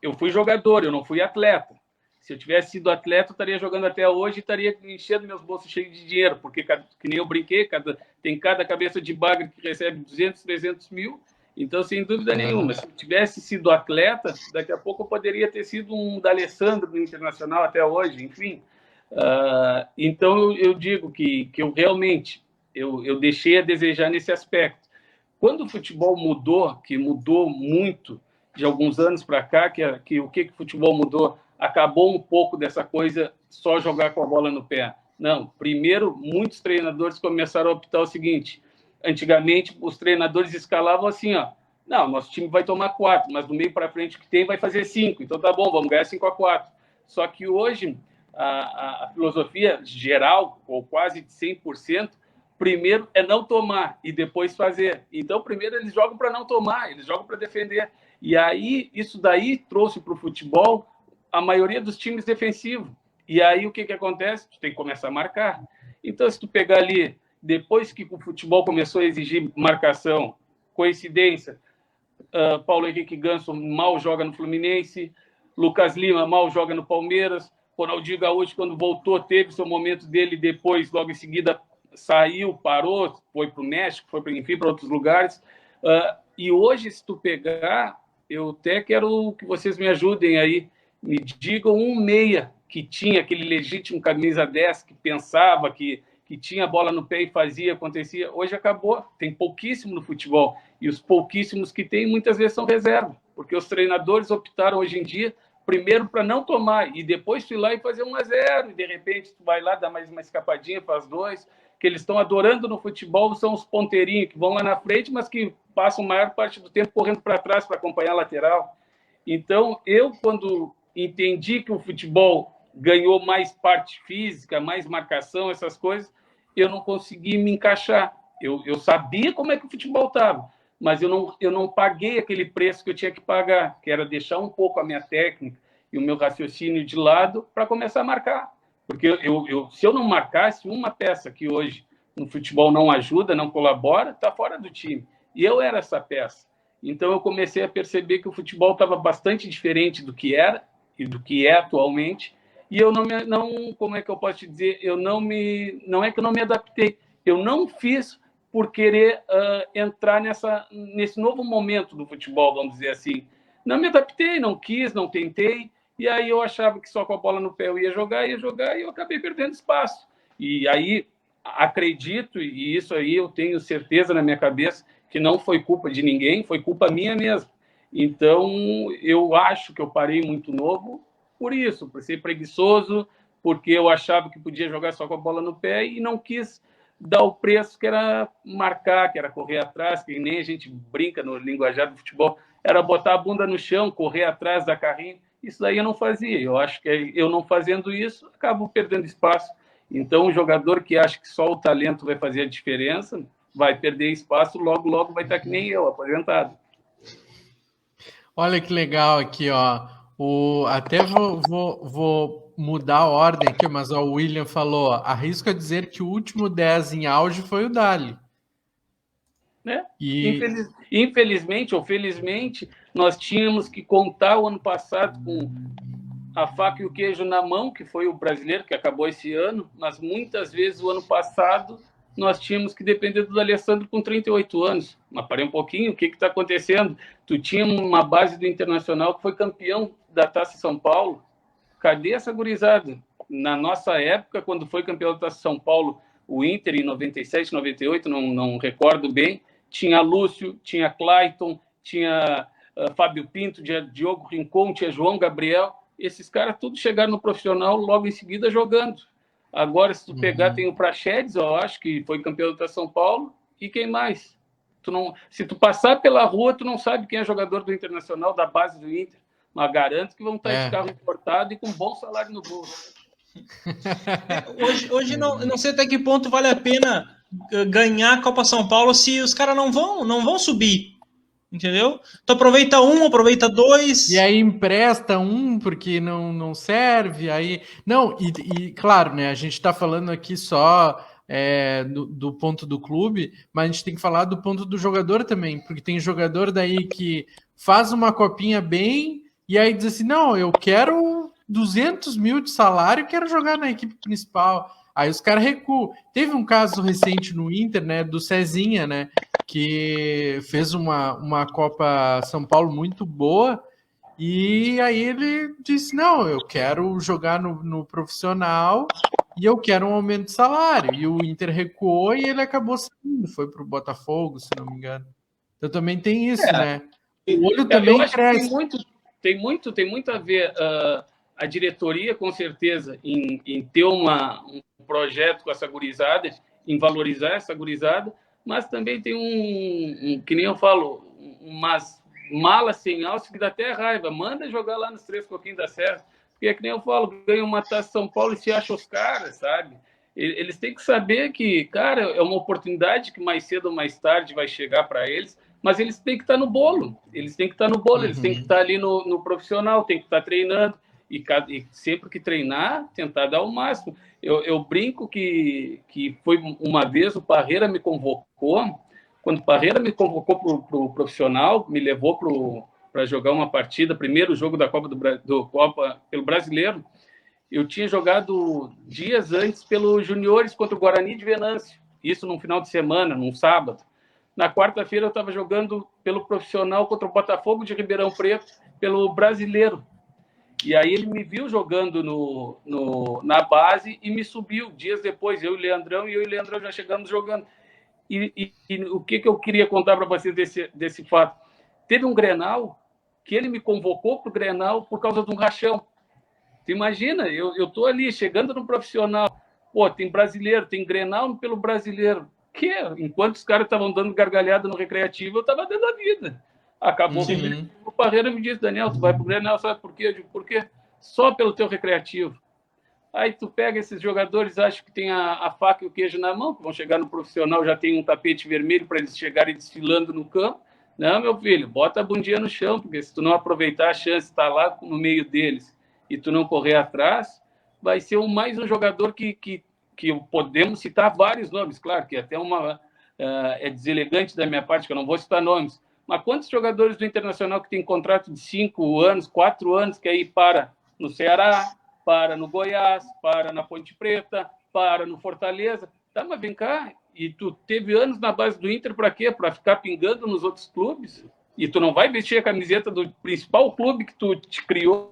Eu fui jogador, eu não fui atleta. Se eu tivesse sido atleta, eu estaria jogando até hoje e estaria enchendo meus bolsos cheios de dinheiro, porque, que nem eu brinquei, tem cada cabeça de bagre que recebe 200, 300 mil. Então, sem dúvida nenhuma, se eu tivesse sido atleta, daqui a pouco eu poderia ter sido um D'Alessandro no Internacional até hoje, enfim. Então, eu digo que eu realmente eu deixei a desejar nesse aspecto. Quando o futebol mudou, que mudou muito de alguns anos para cá, que o que o futebol mudou? Acabou um pouco dessa coisa só jogar com a bola no pé. Não, primeiro, muitos treinadores começaram a optar o seguinte: antigamente, os treinadores escalavam assim, não, nosso time vai tomar 4, mas do meio para frente que tem vai fazer 5, então tá bom, vamos ganhar 5-4. Só que hoje, a filosofia geral, ou quase de 100%, primeiro é não tomar e depois fazer. Então, primeiro eles jogam para não tomar, eles jogam para defender. E aí, isso daí trouxe para o futebol a maioria dos times defensivos. E aí, o que acontece? Tu tem que começar a marcar. Então, se tu pegar ali, depois que o futebol começou a exigir marcação, coincidência, Paulo Henrique Ganso mal joga no Fluminense, Lucas Lima mal joga no Palmeiras, Ronaldinho Gaúcho, quando voltou, teve seu momento dele, depois, logo em seguida, saiu, parou, foi para o México, foi, enfim, para outros lugares. E hoje, se tu pegar, eu até quero que vocês me ajudem aí, me digam um meia que tinha aquele legítimo camisa 10, que pensava, que tinha a bola no pé e fazia, acontecia. Hoje acabou, tem pouquíssimo no futebol. E os pouquíssimos que tem, muitas vezes são reserva, porque os treinadores optaram hoje em dia, primeiro para não tomar, e depois tu ir lá e fazer 1-0, e de repente tu vai lá, dá mais uma escapadinha, faz 2. Que eles estão adorando no futebol são os ponteirinhos, que vão lá na frente, mas que passam a maior parte do tempo correndo para trás para acompanhar a lateral. Então, eu, quando entendi que o futebol ganhou mais parte física, mais marcação, essas coisas, eu não consegui me encaixar. Eu sabia como é que o futebol estava, mas eu não paguei aquele preço que eu tinha que pagar, que era deixar um pouco a minha técnica. e o meu raciocínio de lado para começar a marcar. Porque se eu não marcasse uma peça que hoje no futebol não ajuda, não colabora, está fora do time. E eu era essa peça. Então eu comecei a perceber que o futebol estava bastante diferente do que era e do que é atualmente. E eu não como é que eu posso te dizer? Não é que eu não me adaptei. Eu não fiz por querer entrar nesse novo momento do futebol, vamos dizer assim. Não me adaptei, não quis, não tentei. E aí eu achava que só com a bola no pé eu ia jogar, e eu acabei perdendo espaço. E aí acredito, e isso aí eu tenho certeza na minha cabeça, que não foi culpa de ninguém, foi culpa minha mesmo. Então, eu acho que eu parei muito novo por isso, por ser preguiçoso, porque eu achava que podia jogar só com a bola no pé e não quis dar o preço que era marcar, que era correr atrás, que nem a gente brinca no linguajar do futebol, era botar a bunda no chão, correr atrás da carrinho. Isso daí eu não fazia. Eu acho que eu não fazendo isso, acabo perdendo espaço. Então, o jogador que acha que só o talento vai fazer a diferença, vai perder espaço, logo vai estar que nem eu, aposentado. Olha que legal aqui, ó. Até vou mudar a ordem aqui, mas ó, o William falou: arrisco a dizer que o último 10 em auge foi o Dali. Né? Infelizmente ou felizmente, nós tínhamos que contar o ano passado com a faca e o queijo na mão, que foi o brasileiro, que acabou esse ano, mas muitas vezes o ano passado nós tínhamos que depender do Alessandro com 38 anos. Mas parei um pouquinho, o que está acontecendo? Tu tinha uma base do Internacional que foi campeão da Taça São Paulo. Cadê essa gurizada? Na nossa época, quando foi campeão da Taça São Paulo, o Inter em 97, 98, não recordo bem, tinha Lúcio, tinha Clayton, tinha Fábio Pinto, tinha Diogo Rincon, tinha João Gabriel. Esses caras tudo chegaram no profissional logo em seguida jogando. Agora, se tu pegar, tem o Praxedes, eu acho, que foi campeão da São Paulo, e quem mais? Se tu passar pela rua, tu não sabe quem é jogador do Internacional, da base do Inter. Mas garanto que vão estar de carro importado e com bom salário no bolso. Hoje não sei até que ponto vale a pena ganhar a Copa São Paulo se os caras não vão subir. Entendeu? Tu aproveita um, aproveita dois. E aí empresta um porque não serve. Aí não, e claro, né? A gente está falando aqui só do ponto do clube, mas a gente tem que falar do ponto do jogador também, porque tem jogador daí que faz uma copinha bem e aí diz assim: não, eu quero 200 mil de salário e quero jogar na equipe principal. Aí os caras recuam. Teve um caso recente no Inter, né, do Cezinha, né, que fez uma Copa São Paulo muito boa, e aí ele disse: não, eu quero jogar no profissional e eu quero um aumento de salário. E o Inter recuou e ele acabou saindo, foi para o Botafogo, se não me engano. Então também tem isso, né? O olho também cresce. Tem muito a ver a diretoria, com certeza, em ter um projeto com essa gurizada, em valorizar essa gurizada, mas também tem que nem eu falo, umas malas sem alça que dá até raiva. Manda jogar lá nos Três Coquinhos da Serra, porque é que nem eu falo, ganha uma Taça São Paulo e se acha os caras, sabe? Eles têm que saber que, cara, é uma oportunidade que mais cedo ou mais tarde vai chegar para eles, mas eles têm que estar no bolo. Eles têm que estar no bolo, eles têm que estar ali no profissional, têm que estar treinando. E sempre que treinar, tentar dar o máximo. Eu brinco que foi uma vez o Parreira me convocou. Quando o Parreira me convocou para o profissional, me levou para jogar uma partida, primeiro jogo da Copa Copa pelo Brasileiro, eu tinha jogado dias antes pelos juniores contra o Guarani de Venâncio. Isso num final de semana, num sábado. Na quarta-feira eu estava jogando pelo profissional contra o Botafogo de Ribeirão Preto, pelo Brasileiro. E aí ele me viu jogando na base e me subiu dias depois, eu e o Leandrão já chegamos jogando. E o que eu queria contar para vocês desse fato? Teve um Grenal que ele me convocou para o Grenal por causa de um rachão. Tu imagina, eu estou ali chegando no profissional, pô, tem brasileiro, tem Grenal pelo brasileiro. Enquanto os caras estavam dando gargalhada no recreativo, eu estava dando a vida. Acabou o Parreira me disse: Daniel, tu vai pro Grenal, sabe por quê? Eu digo: por quê? Só pelo teu recreativo. Aí tu pega esses jogadores, acho que tem a faca e o queijo na mão, que vão chegar no profissional, já tem um tapete vermelho para eles chegarem desfilando no campo. Não, meu filho, bota a bundinha no chão, porque se tu não aproveitar a chance de estar lá no meio deles e tu não correr atrás, vai ser mais um jogador que podemos citar vários nomes, claro, que até é deselegante da minha parte, que eu não vou citar nomes, mas quantos jogadores do Internacional que tem contrato de 5 anos, 4 anos, que aí para no Ceará, para no Goiás, para na Ponte Preta, para no Fortaleza? Tá, mas vem cá, e tu teve anos na base do Inter para quê? Para ficar pingando nos outros clubes? E tu não vai vestir a camiseta do principal clube que tu te criou,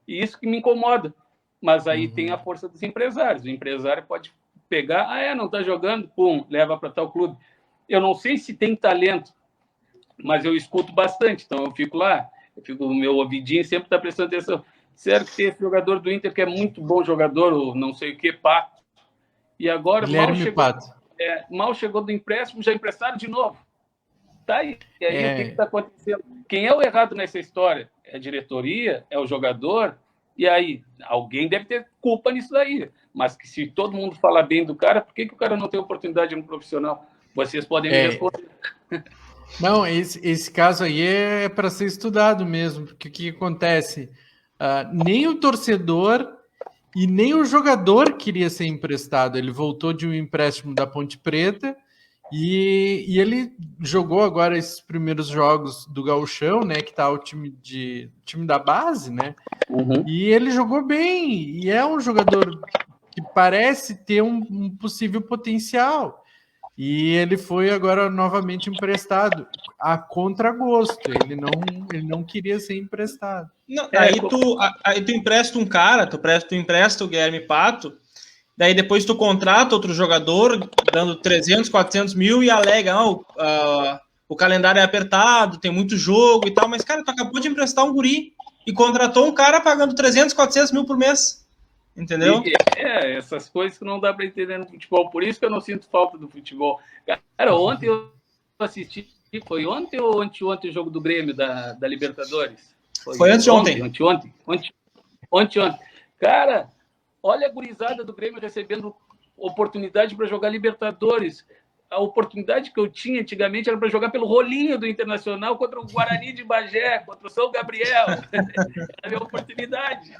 e isso que me incomoda. Mas aí tem a força dos empresários. O empresário pode pegar, não tá jogando, pum, leva para tal clube. Eu não sei se tem talento, mas eu escuto bastante, então eu fico lá, o meu ouvidinho sempre está prestando atenção. Sério que tem esse jogador do Inter que é muito bom jogador, o não sei o que, Pato. E agora mal chegou do empréstimo, já emprestaram de novo. Tá aí. E aí o que está acontecendo? Quem é o errado nessa história? É a diretoria? É o jogador? E aí, alguém deve ter culpa nisso daí. Mas que se todo mundo falar bem do cara, por que o cara não tem oportunidade no profissional? Vocês podem me responder. Não, esse caso aí é para ser estudado mesmo, porque o que acontece? Nem o torcedor e nem o jogador queria ser emprestado. Ele voltou de um empréstimo da Ponte Preta e ele jogou agora esses primeiros jogos do Gauchão, né? Que tá o time da base, né? E ele jogou bem, e é um jogador que parece ter um possível potencial. E ele foi agora novamente emprestado a contragosto. Ele não queria ser emprestado. Não, aí tu empresta um cara, tu empresta o Guilherme Pato, daí depois tu contrata outro jogador, dando 300, 400 mil e alega, o calendário é apertado, tem muito jogo e tal, mas, cara, tu acabou de emprestar um guri e contratou um cara pagando 300, 400 mil por mês. Entendeu? Essas coisas que não dá para entender no futebol. Por isso que eu não sinto falta do futebol. Cara, ontem eu assisti, foi ontem ou anteontem o jogo do Grêmio da Libertadores? Foi anteontem. Ontem. Cara, olha a gurizada do Grêmio recebendo oportunidade para jogar Libertadores. A oportunidade que eu tinha antigamente era para jogar pelo rolinho do Internacional contra o Guarani de Bagé, contra o São Gabriel. Era a minha oportunidade.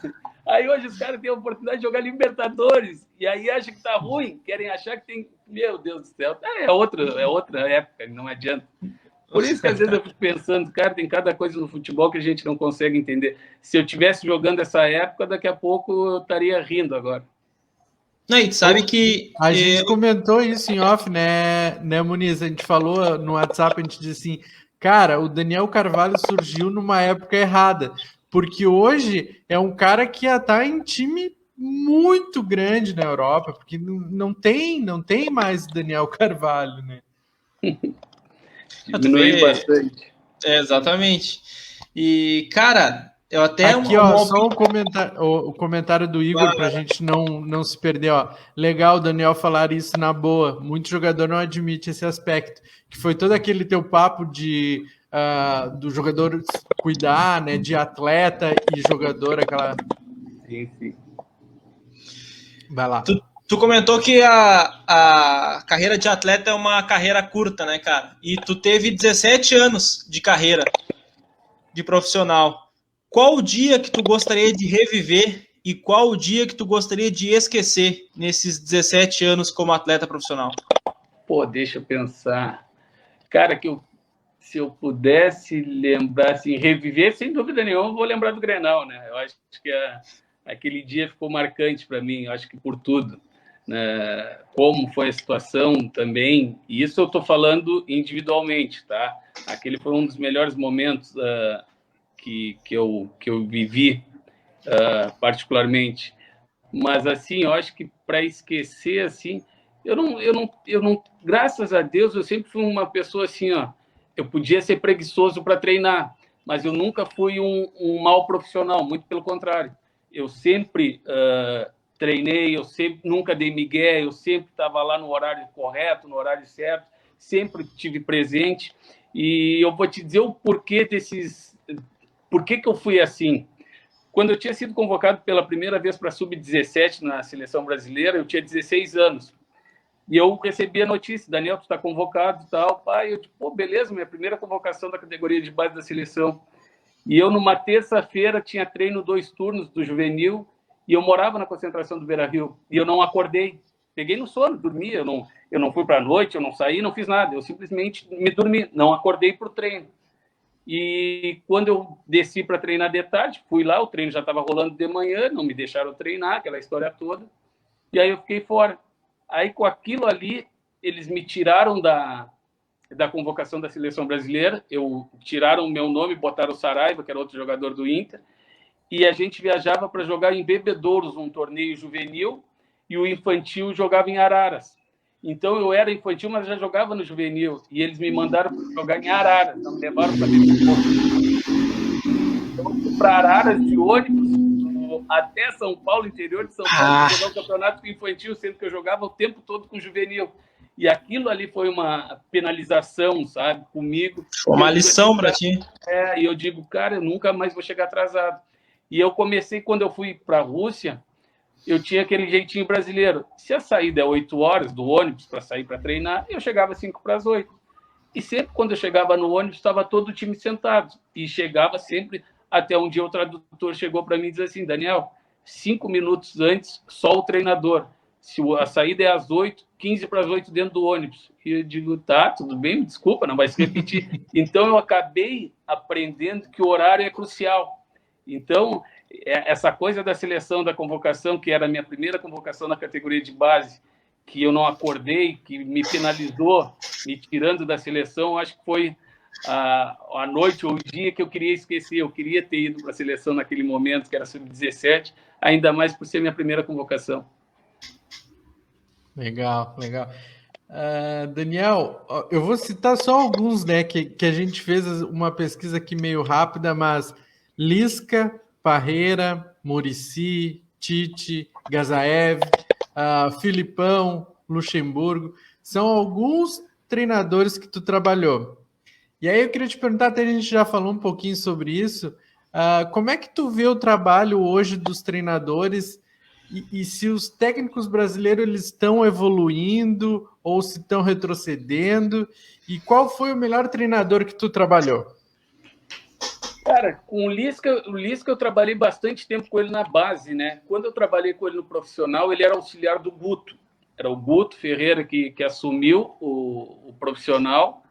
Aí hoje os caras têm a oportunidade de jogar Libertadores e aí acham que tá ruim, querem achar que tem... Meu Deus do céu, é outra época, não adianta. Por isso que às vezes eu fico pensando, cara, tem cada coisa no futebol que a gente não consegue entender. Se eu estivesse jogando essa época, daqui a pouco eu estaria rindo agora. Não, e tu sabe que... A gente comentou isso em off, né, Muniz? A gente falou no WhatsApp, a gente disse assim, cara, o Daniel Carvalho surgiu numa época errada, porque hoje é um cara que já tá em time muito grande na Europa, porque não tem mais Daniel Carvalho, né? Diminuiu bastante. Exatamente. E, cara... Eu até aqui, só o comentário do Igor, para a gente não se perder. Legal, Daniel, falar isso na boa. Muito jogador não admite esse aspecto. Que foi todo aquele teu papo do jogador cuidar, né? De atleta e jogador, aquela... Sim. Vai lá. Tu comentou que a carreira de atleta é uma carreira curta, né, cara? E tu teve 17 anos de carreira de profissional. Qual o dia que tu gostaria de reviver e qual o dia que tu gostaria de esquecer nesses 17 anos como atleta profissional? Pô, deixa eu pensar. Cara, se eu pudesse lembrar, assim, reviver, sem dúvida nenhuma, eu vou lembrar do Grenal, né? Eu acho que aquele dia ficou marcante para mim, eu acho que por tudo. Né? Como foi a situação também, e isso eu estou falando individualmente, tá? Aquele foi um dos melhores momentos que eu vivi particularmente, mas assim, eu acho que para esquecer, assim, eu não, graças a Deus, eu sempre fui uma pessoa assim, eu podia ser preguiçoso para treinar, mas eu nunca fui um mau profissional, muito pelo contrário, eu sempre treinei, eu sempre nunca dei migué, eu sempre estava lá no horário correto, no horário certo, sempre tive presente, e eu vou te dizer o porquê por que eu fui assim? Quando eu tinha sido convocado pela primeira vez para Sub-17 na seleção brasileira, eu tinha 16 anos. E eu recebi a notícia, Daniel, tu está convocado e tal. Pai, eu tipo, beleza, minha primeira convocação da categoria de base da seleção. E eu, numa terça-feira, tinha treino 2 turnos do juvenil, e eu morava na concentração do Beira-Rio, e eu não acordei. Peguei no sono, dormi, eu não fui para a noite, eu não saí, não fiz nada, eu simplesmente me dormi, não acordei para o treino. E quando eu desci para treinar de tarde, fui lá, o treino já estava rolando de manhã, não me deixaram treinar, aquela história toda, e aí eu fiquei fora. Aí, com aquilo ali, eles me tiraram da convocação da seleção brasileira, tiraram o meu nome, botaram o Saraiva, que era outro jogador do Inter, e a gente viajava para jogar em Bebedouros, um torneio juvenil, e o infantil jogava em Araras. Então eu era infantil, mas já jogava no juvenil, e eles me mandaram jogar em Araras, então me levaram para Bebedouros. Então eu fui para Araras de ônibus, até São Paulo, interior de São Paulo, jogar o campeonato infantil, sendo que eu jogava o tempo todo com juvenil. E aquilo ali foi uma penalização, sabe, comigo. Foi uma lição para ti. E eu digo, cara, eu nunca mais vou chegar atrasado. E eu comecei, quando eu fui para a Rússia, eu tinha aquele jeitinho brasileiro. Se a saída é 8 horas do ônibus para sair para treinar, eu chegava 5 para as 8. E sempre quando eu chegava no ônibus, estava todo o time sentado. E chegava sempre, até um dia o tradutor chegou para mim e disse assim, Daniel, 5 minutos antes, só o treinador. Se a saída é às 8, 15 para as 8 dentro do ônibus. E eu digo, tá, tudo bem, desculpa, não vai se repetir. Então, eu acabei aprendendo que o horário é crucial. Então, essa coisa da seleção, da convocação, que era a minha primeira convocação na categoria de base, que eu não acordei, que me penalizou, me tirando da seleção, acho que foi a noite ou o dia que eu queria esquecer. Eu queria ter ido para a seleção naquele momento, que era sub-17, ainda mais por ser minha primeira convocação. Legal, legal. Daniel, eu vou citar só alguns, né, que a gente fez uma pesquisa aqui meio rápida, mas Lisca, Parreira, Muricy, Tite, Gazaev, Filipão, Luxemburgo, são alguns treinadores que tu trabalhou. E aí eu queria te perguntar, até a gente já falou um pouquinho sobre isso, como é que tu vê o trabalho hoje dos treinadores e se os técnicos brasileiros eles estão evoluindo ou se estão retrocedendo? E qual foi o melhor treinador que tu trabalhou? Cara, com o Lisca eu trabalhei bastante tempo com ele na base, né? Quando eu trabalhei com ele no profissional, ele era auxiliar do Guto. Era o Guto Ferreira que assumiu o profissional,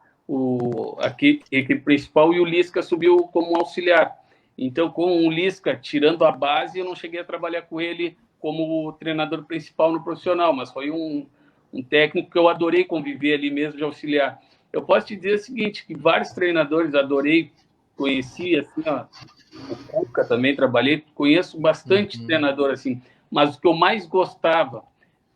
a equipe principal, e o Lisca subiu como auxiliar. Então, com o Lisca tirando a base, eu não cheguei a trabalhar com ele como treinador principal no profissional, mas foi um técnico que eu adorei conviver ali mesmo de auxiliar. Eu posso te dizer o seguinte, que vários treinadores adorei, conheci, assim, o Cuca também trabalhei, conheço bastante treinador, assim, mas o que eu mais gostava,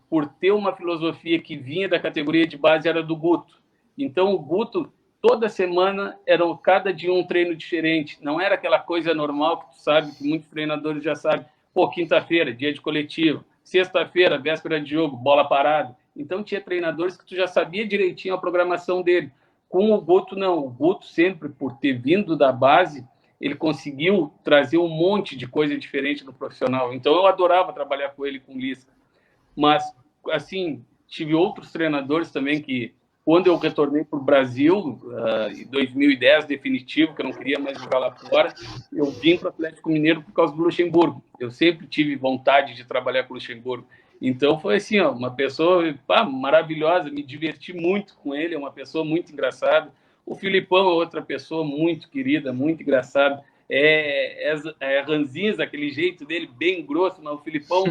por ter uma filosofia que vinha da categoria de base, era do Guto. Então, o Guto, toda semana, era cada dia um treino diferente, não era aquela coisa normal que tu sabe, que muitos treinadores já sabem, quinta-feira, dia de coletivo, sexta-feira, véspera de jogo, bola parada. Então, tinha treinadores que tu já sabia direitinho a programação dele. Com o Guto, não. O Guto, sempre, por ter vindo da base, ele conseguiu trazer um monte de coisa diferente do profissional. Então, eu adorava trabalhar com ele, com o Lisca. Mas, assim, tive outros treinadores também que, quando eu retornei para o Brasil, em 2010, definitivo, que eu não queria mais jogar lá fora, eu vim para o Atlético Mineiro por causa do Luxemburgo. Eu sempre tive vontade de trabalhar com o Luxemburgo. Então, foi assim, uma pessoa maravilhosa, me diverti muito com ele, é uma pessoa muito engraçada. O Filipão é outra pessoa muito querida, muito engraçada. Ranzinza, aquele jeito dele, bem grosso, mas o Filipão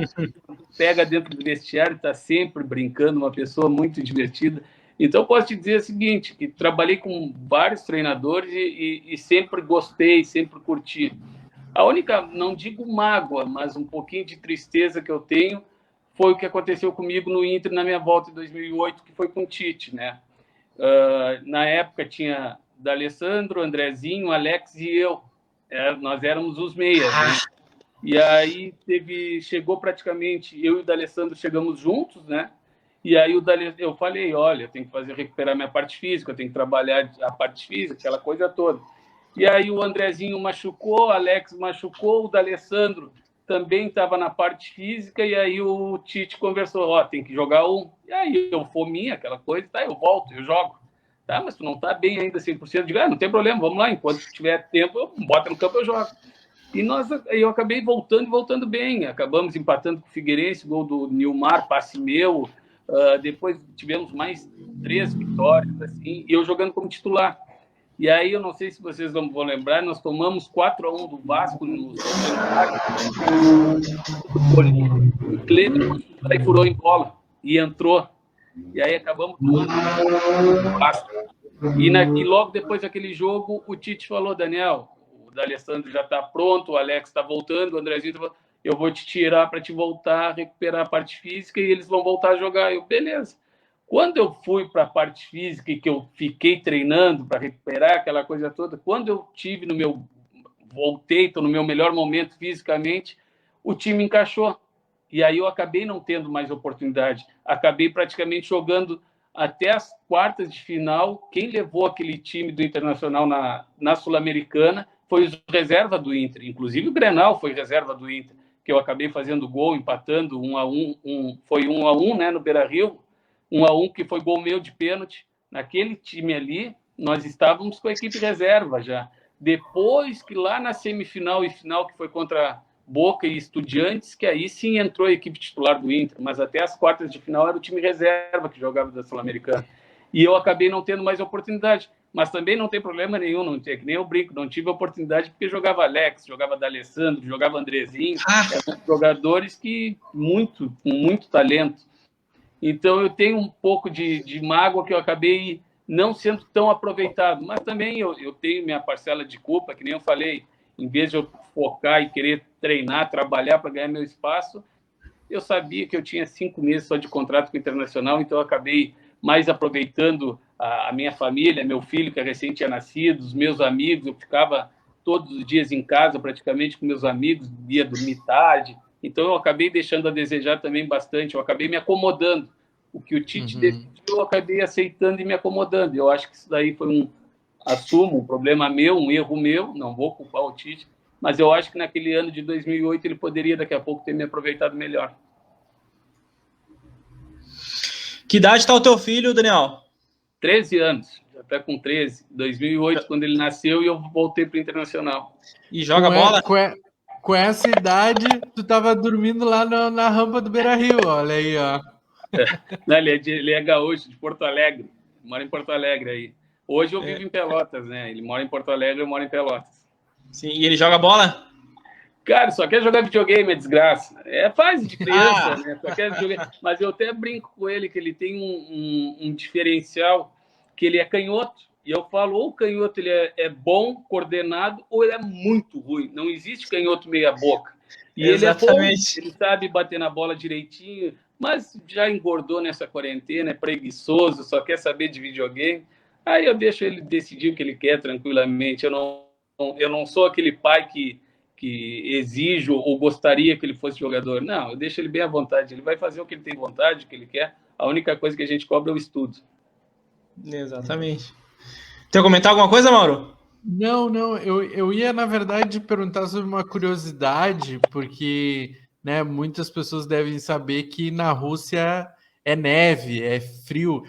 pega dentro do vestiário e está sempre brincando, uma pessoa muito divertida. Então, posso te dizer o seguinte, que trabalhei com vários treinadores e sempre gostei, sempre curti. A única, não digo mágoa, mas um pouquinho de tristeza que eu tenho foi o que aconteceu comigo no Inter na minha volta em 2008, que foi com o Tite, né? Na época tinha D'Alessandro, Andrezinho, Alex e eu. Nós éramos os meias, né? E aí chegou praticamente, eu e o D'Alessandro chegamos juntos, né? E aí eu falei, olha, eu tenho que recuperar minha parte física, eu tenho que trabalhar a parte física, aquela coisa toda. E aí o Andrezinho machucou, o Alex machucou, o D'Alessandro também estava na parte física, e aí o Tite conversou, tem que jogar um. E aí eu fominha, aquela coisa, tá, eu volto, eu jogo. Tá, mas tu não tá bem ainda 100%. Eu digo, não tem problema, vamos lá, enquanto tiver tempo, bota no campo, eu jogo. E eu acabei voltando bem. Acabamos empatando com o Figueirense, gol do Nilmar, passe meu. Depois tivemos mais 3 vitórias, assim, e eu jogando como titular. E aí, eu não sei se vocês vão lembrar, nós tomamos 4-1 do Vasco no o Cleiton aí furou em bola e entrou. E aí acabamos tomando o Vasco. E logo depois daquele jogo, o Tite falou, Daniel, o D'Alessandro já está pronto, o Alex está voltando, o Andrezinho falou, eu vou te tirar para te voltar a recuperar a parte física e eles vão voltar a jogar. Eu, beleza. Quando eu fui para a parte física e que eu fiquei treinando para recuperar aquela coisa toda, quando eu tive voltei, estou no meu melhor momento fisicamente, o time encaixou. E aí eu acabei não tendo mais oportunidade. Acabei praticamente jogando até as quartas de final. Quem levou aquele time do Internacional na Sul-Americana foi o reserva do Inter. Inclusive o Grenal foi reserva do Inter, que eu acabei fazendo gol, empatando 1-1. Foi 1-1, né, no Beira-Rio. 1-1, que foi gol meu de pênalti. Naquele time ali, nós estávamos com a equipe reserva já. Depois que lá na semifinal e final, que foi contra Boca e Estudiantes, que aí sim entrou a equipe titular do Inter, mas até as quartas de final era o time reserva que jogava da Sul-Americana. E eu acabei não tendo mais oportunidade. Mas também não tem problema nenhum, não tinha, que nem eu brinco, não tive oportunidade porque jogava Alex, jogava D'Alessandro, jogava Andrezinho, eram jogadores com muito talento. Então eu tenho um pouco de mágoa que eu acabei não sendo tão aproveitado, mas também eu tenho minha parcela de culpa, que nem eu falei, em vez de eu focar e querer treinar, trabalhar para ganhar meu espaço, eu sabia que eu tinha 5 meses só de contrato com o Internacional, então eu acabei mais aproveitando a minha família, meu filho que é recém tinha nascido, os meus amigos, eu ficava todos os dias em casa praticamente com meus amigos, ia dormir tarde, então eu acabei deixando a desejar também bastante, eu acabei me acomodando. O que o Tite decidiu, eu acabei aceitando e me acomodando. Eu acho que isso daí foi um problema meu, um erro meu, não vou culpar o Tite, mas eu acho que naquele ano de 2008 ele poderia daqui a pouco ter me aproveitado melhor. Que idade está o teu filho, Daniel? 13 anos, já está com 13. 2008, quando ele nasceu, e eu voltei para o Internacional. E joga bola? Com essa idade, tu estava dormindo lá na rampa do Beira-Rio, olha aí, ó. Não, ele é gaúcho, de Porto Alegre. Mora em Porto Alegre aí. Hoje eu vivo em Pelotas, né? Ele mora em Porto Alegre, eu moro em Pelotas. Sim, e ele joga bola? Cara, só quer jogar videogame, é desgraça. É fase de criança, né? Só quer jogar. Mas eu até brinco com ele que ele tem um diferencial, que ele é canhoto. E eu falo, ou o canhoto ele é bom, coordenado, ou ele é muito ruim. Não existe canhoto meia boca. E exatamente. Ele é bom, ele sabe bater na bola direitinho, mas já engordou nessa quarentena, é preguiçoso, só quer saber de videogame. Aí eu deixo ele decidir o que ele quer tranquilamente. Eu não sou aquele pai que exijo ou gostaria que ele fosse jogador. Não, eu deixo ele bem à vontade. Ele vai fazer o que ele tem vontade, o que ele quer. A única coisa que a gente cobra é o estudo. Exatamente. Quer comentar alguma coisa, Mauro? Não. Eu ia, na verdade, perguntar sobre uma curiosidade, porque... né, muitas pessoas devem saber que na Rússia é neve, é frio.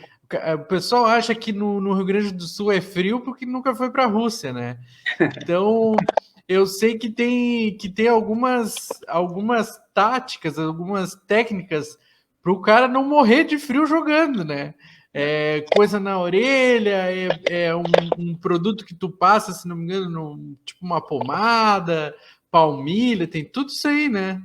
O pessoal acha que no Rio Grande do Sul é frio porque nunca foi para a Rússia, né? Então, eu sei que tem algumas táticas, algumas técnicas para o cara não morrer de frio jogando, né? Coisa na orelha, um produto que tu passa, se não me engano, tipo uma pomada, palmilha, tem tudo isso aí, né?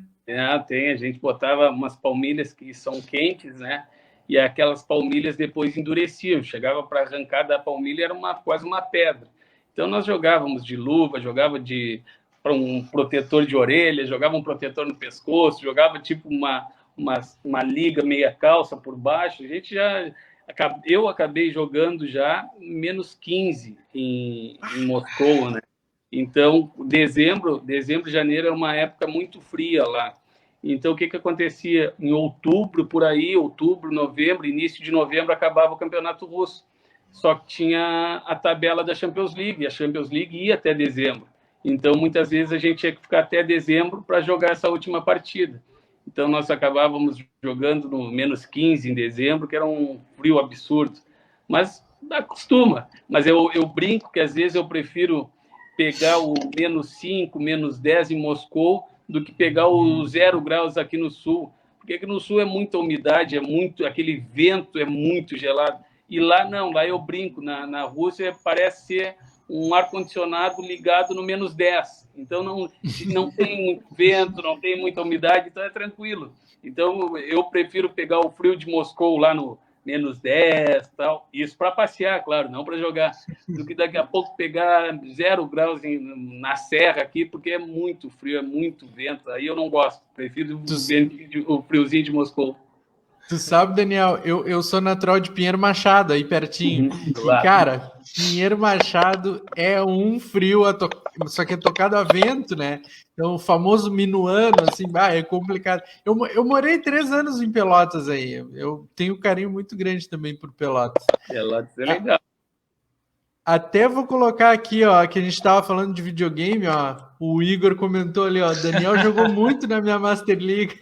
Tem. A gente botava umas palmilhas que são quentes, né? E aquelas palmilhas depois endureciam. Chegava para arrancar da palmilha, era quase uma pedra. Então, nós jogávamos de luva, jogava para um protetor de orelha, jogava um protetor no pescoço, jogava tipo uma liga meia calça por baixo. Eu acabei jogando já menos 15 em Moscou, né? Então, dezembro, janeiro é uma época muito fria lá. Então, o que acontecia? Em outubro, novembro, início de novembro, acabava o Campeonato Russo. Só que tinha a tabela da Champions League, e a Champions League ia até dezembro. Então, muitas vezes, a gente tinha que ficar até dezembro para jogar essa última partida. Então, nós acabávamos jogando no menos 15 em dezembro, que era um frio absurdo. Mas acostuma. Mas eu brinco que às vezes eu prefiro pegar o -5, -10 em Moscou do que pegar o 0 graus aqui no sul. Porque aqui no sul é muita umidade, aquele vento é muito gelado. E lá não, lá eu brinco, na Rússia parece ser um ar-condicionado ligado no -10. Então não tem muito vento, não tem muita umidade, então é tranquilo. Então eu prefiro pegar o frio de Moscou lá no -10, tal. Isso para passear, claro, não para jogar. Do que daqui a pouco pegar 0 graus na serra aqui, porque é muito frio, é muito vento. Aí eu não gosto. Prefiro o friozinho de Moscou. Tu sabe, Daniel, eu sou natural de Pinheiro Machado, aí pertinho. E, cara, Pinheiro Machado é um frio, só que é tocado a vento, né? Então, o famoso minuano, assim, é complicado. Eu morei 3 anos em Pelotas aí. Eu tenho um carinho muito grande também por Pelotas. Pelotas é legal. Até vou colocar aqui, ó, que a gente estava falando de videogame, ó. O Igor comentou ali, ó, Daniel jogou muito na minha Master League.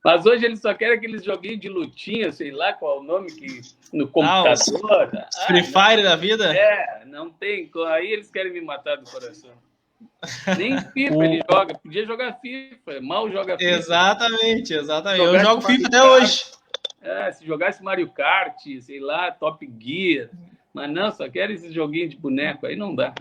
Mas hoje eles só querem aqueles joguinhos de lutinha, sei lá qual é o nome, que no computador. Free Fire da vida? Não tem. Aí eles querem me matar do coração. Nem FIFA ele joga. Podia jogar FIFA, mal joga FIFA. Exatamente. Eu jogo FIFA até hoje. Se jogasse Mario Kart, sei lá, Top Gear. Mas não, só quero esses joguinhos de boneco, aí não dá.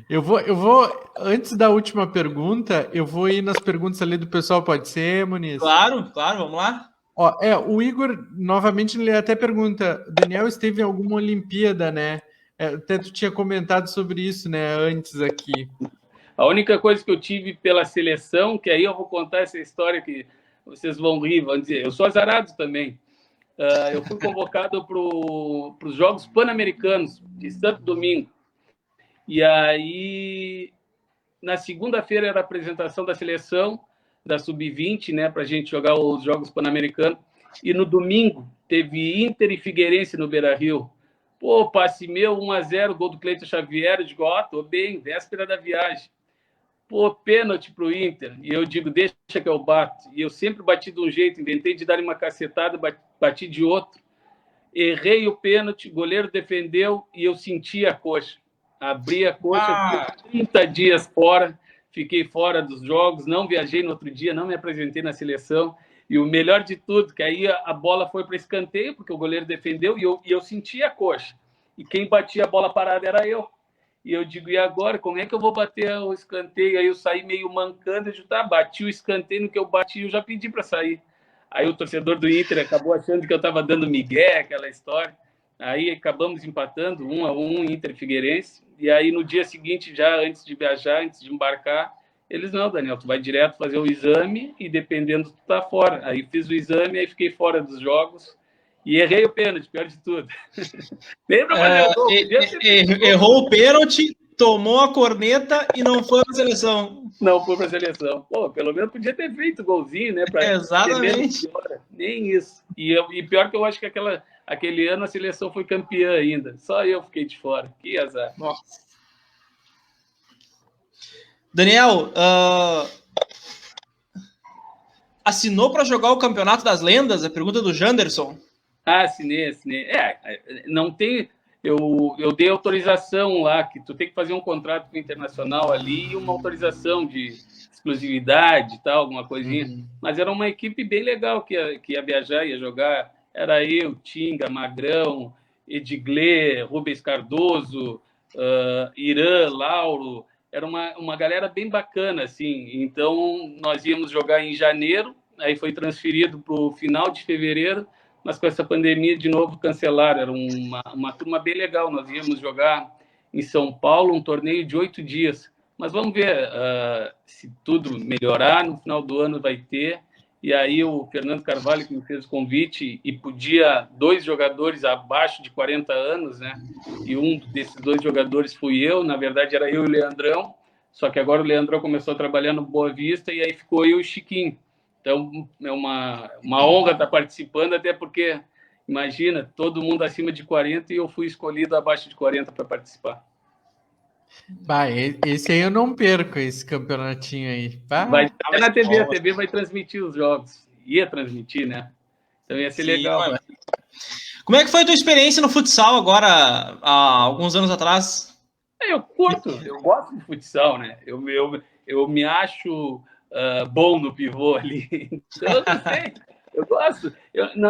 Eu vou, antes da última pergunta, eu vou ir nas perguntas ali do pessoal, pode ser, Muniz? Claro, vamos lá. Ó, o Igor, novamente, ele até pergunta, Daniel esteve em alguma Olimpíada, né? Até tu tinha comentado sobre isso, né, antes aqui. A única coisa que eu tive pela seleção, que aí eu vou contar essa história que vocês vão rir, vão dizer, eu sou azarado também. Eu fui convocado para os Jogos Pan-Americanos de Santo Domingo. E aí, na segunda-feira era a apresentação da seleção, da Sub-20, né, para a gente jogar os Jogos Pan-Americanos. E no domingo teve Inter e Figueirense no Beira-Rio. Pô, passe meu, 1-0, gol do Cleiton Xavier. Eu digo, tô bem, véspera da viagem. Pô, pênalti pro Inter. E eu digo, deixa que eu bato. E eu sempre bati de um jeito, inventei de dar uma cacetada, bati de outro. Errei o pênalti, o goleiro defendeu e eu senti a coxa. Abri a coxa, fiquei 30 dias fora, fiquei fora dos jogos, não viajei no outro dia, não me apresentei na seleção. E o melhor de tudo, que aí a bola foi para escanteio, porque o goleiro defendeu e eu senti a coxa. E quem batia a bola parada era eu. E eu digo, e agora? Como é que eu vou bater o escanteio? Aí eu saí meio mancando, eu digo, bati o escanteio, no que eu bati, eu já pedi para sair. Aí o torcedor do Inter acabou achando que eu estava dando migué, aquela história. Aí acabamos empatando, 1-1, Inter e Figueirense. E aí no dia seguinte, já antes de viajar, antes de embarcar, eles, não, Daniel, tu vai direto fazer o exame e dependendo, tu tá fora. Aí fiz o exame, aí fiquei fora dos jogos. E errei o pênalti, pior de tudo. Errou o pênalti, tomou a corneta e não foi para a seleção. Não foi para a seleção. Pô, pelo menos podia ter feito golzinho, né? Exatamente. Nem isso. E pior que eu acho que aquele ano a seleção foi campeã ainda. Só eu fiquei de fora. Que azar. Nossa. Daniel, assinou para jogar o Campeonato das Lendas? A pergunta do Janderson. Assinei. Não tem... Eu dei autorização lá, que tu tem que fazer um contrato com o Internacional ali e uma autorização de exclusividade e tal, alguma coisinha. Mas era uma equipe bem legal que ia viajar, ia jogar. Era eu, Tinga, Magrão, Edgley, Rubens Cardoso, Irã, Lauro. Era uma galera bem bacana, assim. Então, nós íamos jogar em janeiro, aí foi transferido para o final de fevereiro, mas com essa pandemia, de novo, cancelaram. Era uma turma bem legal. Nós íamos jogar em São Paulo um torneio de 8 dias. Mas vamos ver se tudo melhorar. No final do ano vai ter. E aí o Fernando Carvalho, que me fez o convite, e podia 2 jogadores abaixo de 40 anos, né? E um desses 2 jogadores fui eu. Na verdade, era eu e o Leandrão. Só que agora o Leandrão começou a trabalhar no Boa Vista e aí ficou eu e o Chiquinho. Então, é uma honra estar participando, até porque, imagina, todo mundo acima de 40 e eu fui escolhido abaixo de 40 para participar. Esse aí eu não perco, esse campeonatinho aí. Vai estar na TV, a TV vai transmitir os jogos. Ia transmitir, né? Então ia ser Sim, legal. olha. Como é que foi a tua experiência no futsal agora, há alguns anos atrás? Eu curto, eu gosto de futsal, né? Eu me acho bom no pivô ali. Então, eu não sei, eu gosto.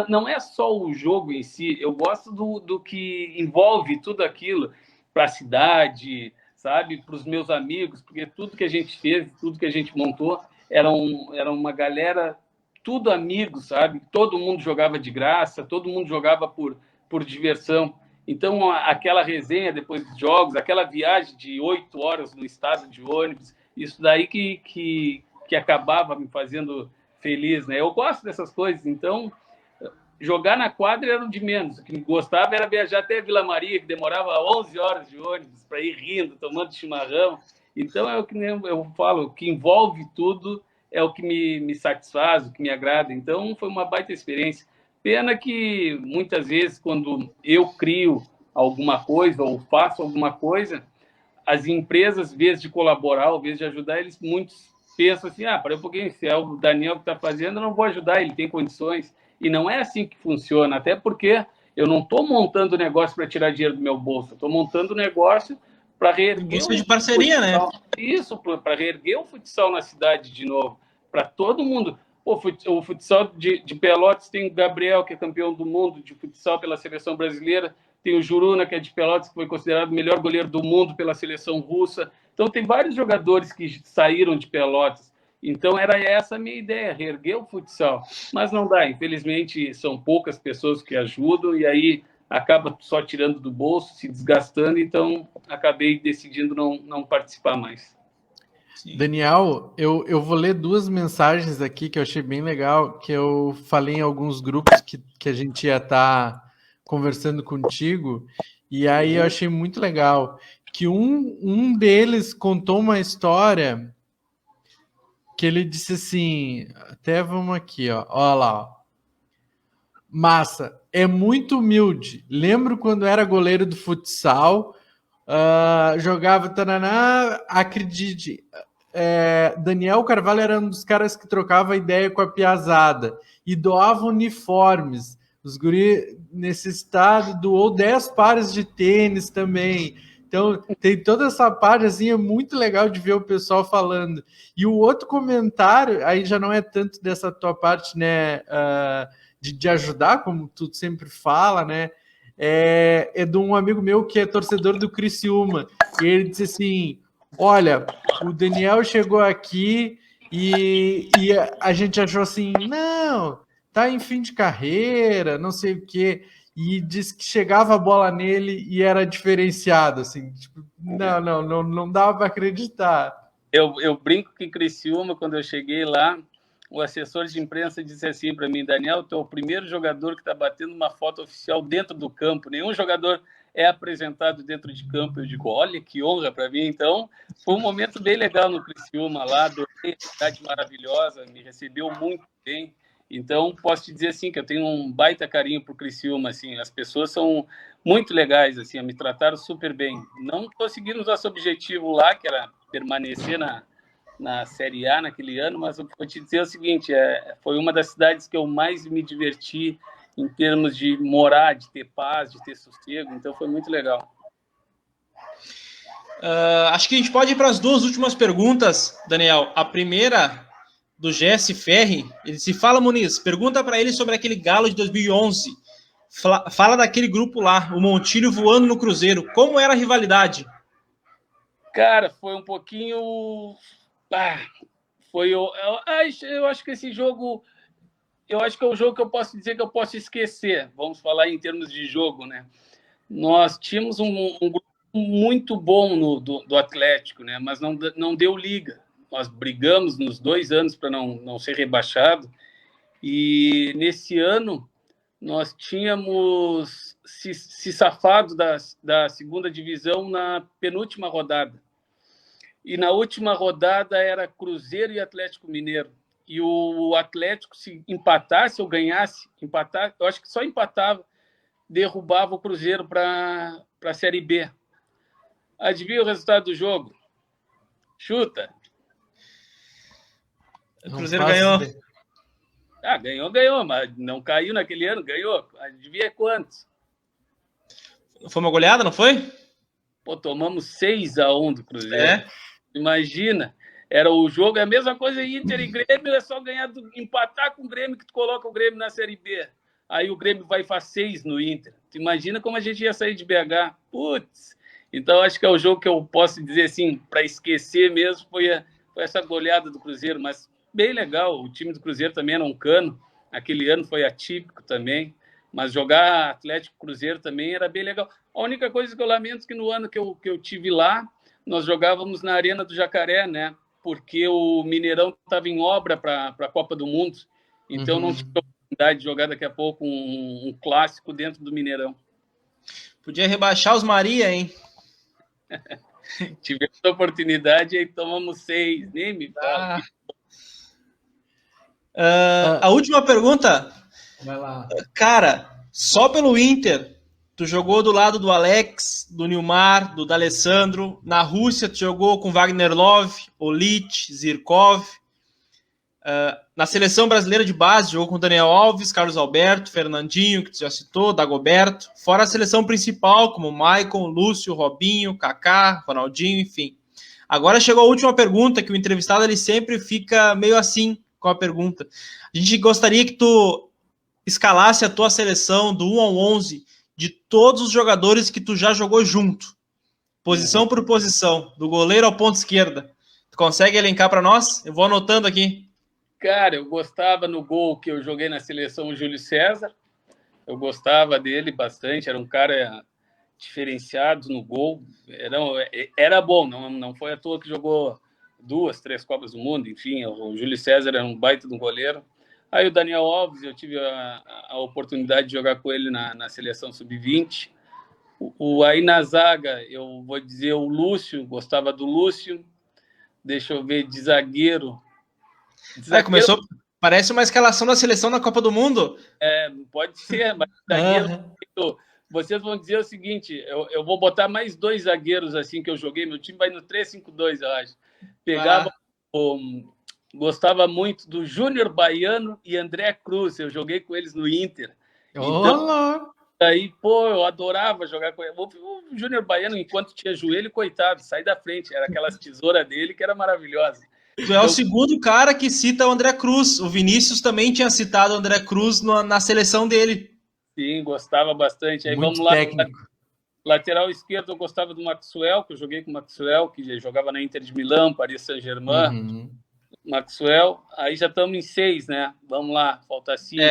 Não é só o jogo em si, eu gosto do que envolve tudo aquilo para a cidade, sabe? Para os meus amigos, porque tudo que a gente fez, tudo que a gente montou, era uma galera, tudo amigos, sabe? Todo mundo jogava de graça, todo mundo jogava por diversão. Então, aquela resenha depois dos jogos, aquela viagem de 8 horas no estado de ônibus, isso daí que acabava me fazendo feliz, né? Eu gosto dessas coisas, então jogar na quadra era o de menos. O que gostava era viajar até Vila Maria, que demorava 11 horas de ônibus para ir rindo, tomando chimarrão. Então, é o que eu falo, o que envolve tudo é o que me satisfaz, o que me agrada. Então, foi uma baita experiência. Pena que, muitas vezes, quando eu crio alguma coisa ou faço alguma coisa, as empresas, em vez de colaborar, em vez de ajudar, eles muitos pensam assim, para um pouquinho, se é o Daniel que está fazendo, eu não vou ajudar, ele tem condições. E não é assim que funciona, até porque eu não estou montando negócio para tirar dinheiro do meu bolso, estou montando negócio para reerguer Busca de parceria, futsal. né? Isso, para reerguer o futsal na cidade de novo, para todo mundo. Pô, o futsal de Pelotas tem o Gabriel, que é campeão do mundo de futsal pela seleção brasileira, tem o Juruna, que é de Pelotas, que foi considerado o melhor goleiro do mundo pela seleção russa. Então, tem vários jogadores que saíram de Pelotas. Então, era essa a minha ideia, reerguer o futsal. Mas não dá, infelizmente, são poucas pessoas que ajudam, e aí acaba só tirando do bolso, se desgastando, então acabei decidindo não participar mais. Sim. Daniel, eu vou ler duas mensagens aqui que eu achei bem legal, que eu falei em alguns grupos que a gente ia estar conversando contigo, e aí eu achei muito legal que um deles contou uma história que ele disse assim, até vamos aqui, ó lá, ó. Massa, é muito humilde. Lembro quando era goleiro do futsal, jogava tananá, acredite, Daniel Carvalho era um dos caras que trocava ideia com a piazada e doava uniformes. Os guri necessitados doou 10 pares de tênis também. Então, tem toda essa parte assim, é muito legal de ver o pessoal falando. E o outro comentário, aí já não é tanto dessa tua parte, né, de ajudar, como tu sempre fala, né, é de um amigo meu que é torcedor do Criciúma. E ele disse assim, olha, o Daniel chegou aqui e a gente achou assim, não, tá em fim de carreira, não sei o quê. E disse que chegava a bola nele e era diferenciado, assim, tipo, não dava para acreditar. Eu brinco que em Criciúma, quando eu cheguei lá, o assessor de imprensa disse assim para mim, Daniel, tu é o primeiro jogador que está batendo uma foto oficial dentro do campo. Nenhum jogador é apresentado dentro de campo. Eu digo, olha que honra para mim. Então, foi um momento bem legal no Criciúma lá, adorei, cidade maravilhosa, me recebeu muito bem. Então, posso te dizer assim que eu tenho um baita carinho por Criciúma, assim, as pessoas são muito legais, assim, me trataram super bem. Não conseguimos nosso objetivo lá, que era permanecer na Série A naquele ano, mas eu vou te dizer o seguinte, foi uma das cidades que eu mais me diverti em termos de morar, de ter paz, de ter sossego, então foi muito legal. Acho que a gente pode ir para as duas últimas perguntas, Daniel. A primeira, do Jesse Ferri, ele se fala, Muniz, pergunta para ele sobre aquele Galo de 2011. Fala daquele grupo lá, o Montilho voando no Cruzeiro. Como era a rivalidade? Cara, foi um pouquinho... eu acho que esse jogo... Eu acho que é um jogo que eu posso dizer que eu posso esquecer. Vamos falar em termos de jogo, né? Nós tínhamos um grupo muito bom do Atlético, né? Mas não deu liga. Nós brigamos nos 2 anos para não ser rebaixado. E nesse ano nós tínhamos se safado da segunda divisão na penúltima rodada. E na última rodada era Cruzeiro e Atlético Mineiro. E o Atlético, se empatasse ou ganhasse, eu acho que só empatava, derrubava o Cruzeiro para a Série B. Adivinha o resultado do jogo? Chuta. O Cruzeiro ganhou. Ganhou, mas não caiu naquele ano, ganhou. Adivinha quantos? Foi uma goleada, não foi? Pô, tomamos 6-1 do Cruzeiro. É. Imagina, era o jogo, é a mesma coisa Inter e Grêmio, é só empatar com o Grêmio que tu coloca o Grêmio na Série B. Aí o Grêmio vai e faz 6 no Inter. Tu imagina como a gente ia sair de BH. Putz! Então acho que é o jogo que eu posso dizer assim, para esquecer mesmo, foi essa goleada do Cruzeiro, mas bem legal. O time do Cruzeiro também era um cano. Aquele ano foi atípico também. Mas jogar Atlético Cruzeiro também era bem legal. A única coisa que eu lamento é que no ano que eu tive lá, nós jogávamos na Arena do Jacaré, né? Porque o Mineirão estava em obra para a Copa do Mundo. Então não tive a oportunidade de jogar daqui a pouco um clássico dentro do Mineirão. Podia rebaixar os Maria, hein? Tivemos a oportunidade e aí tomamos 6. Nem me fala. A última pergunta. Vai lá. Cara, só pelo Inter, tu jogou do lado do Alex, do Nilmar, do D'Alessandro. Na Rússia, tu jogou com Wagner Love, Olic, Zirkov. Na seleção brasileira de base, jogou com Daniel Alves, Carlos Alberto, Fernandinho, que tu já citou, Dagoberto. Fora a seleção principal, como Maicon, Lúcio, Robinho, Kaká, Ronaldinho, enfim. Agora chegou a última pergunta, que o entrevistado ele sempre fica meio assim com a pergunta. A gente gostaria que tu escalasse a tua seleção do 1 ao 11 de todos os jogadores que tu já jogou junto. Posição por posição, do goleiro ao ponto esquerda. Tu consegue elencar para nós? Eu vou anotando aqui. Cara, eu gostava no gol que eu joguei na seleção o Júlio César. Eu gostava dele bastante, era um cara diferenciado no gol. Era bom, não foi à toa que jogou 2, 3 Copas do Mundo. Enfim, o Júlio César era um baita de um goleiro. Aí o Daniel Alves, eu tive a oportunidade de jogar com ele na seleção sub-20. Aí na zaga, eu vou dizer o Lúcio, gostava do Lúcio. Deixa eu ver, de zagueiro. Começou, parece uma escalação da seleção na Copa do Mundo. Pode ser, mas zagueiro, vocês vão dizer o seguinte, eu vou botar mais 2 zagueiros assim que eu joguei, meu time vai no 3-5-2, eu acho. Pegava gostava muito do Júnior Baiano e André Cruz. Eu joguei com eles no Inter. Então, aí, eu adorava jogar com ele. O Júnior Baiano, enquanto tinha joelho, coitado, sai da frente. Era aquelas tesouras dele que era maravilhosa. Tu é o segundo cara que cita o André Cruz. O Vinícius também tinha citado o André Cruz na seleção dele. Sim, gostava bastante. Aí muito vamos lá. Técnico. Lateral esquerdo, eu gostava do Maxwell, que eu joguei com o Maxwell, que jogava na Inter de Milão, Paris Saint-Germain. Maxwell, aí já estamos em 6, né? Vamos lá, falta 5.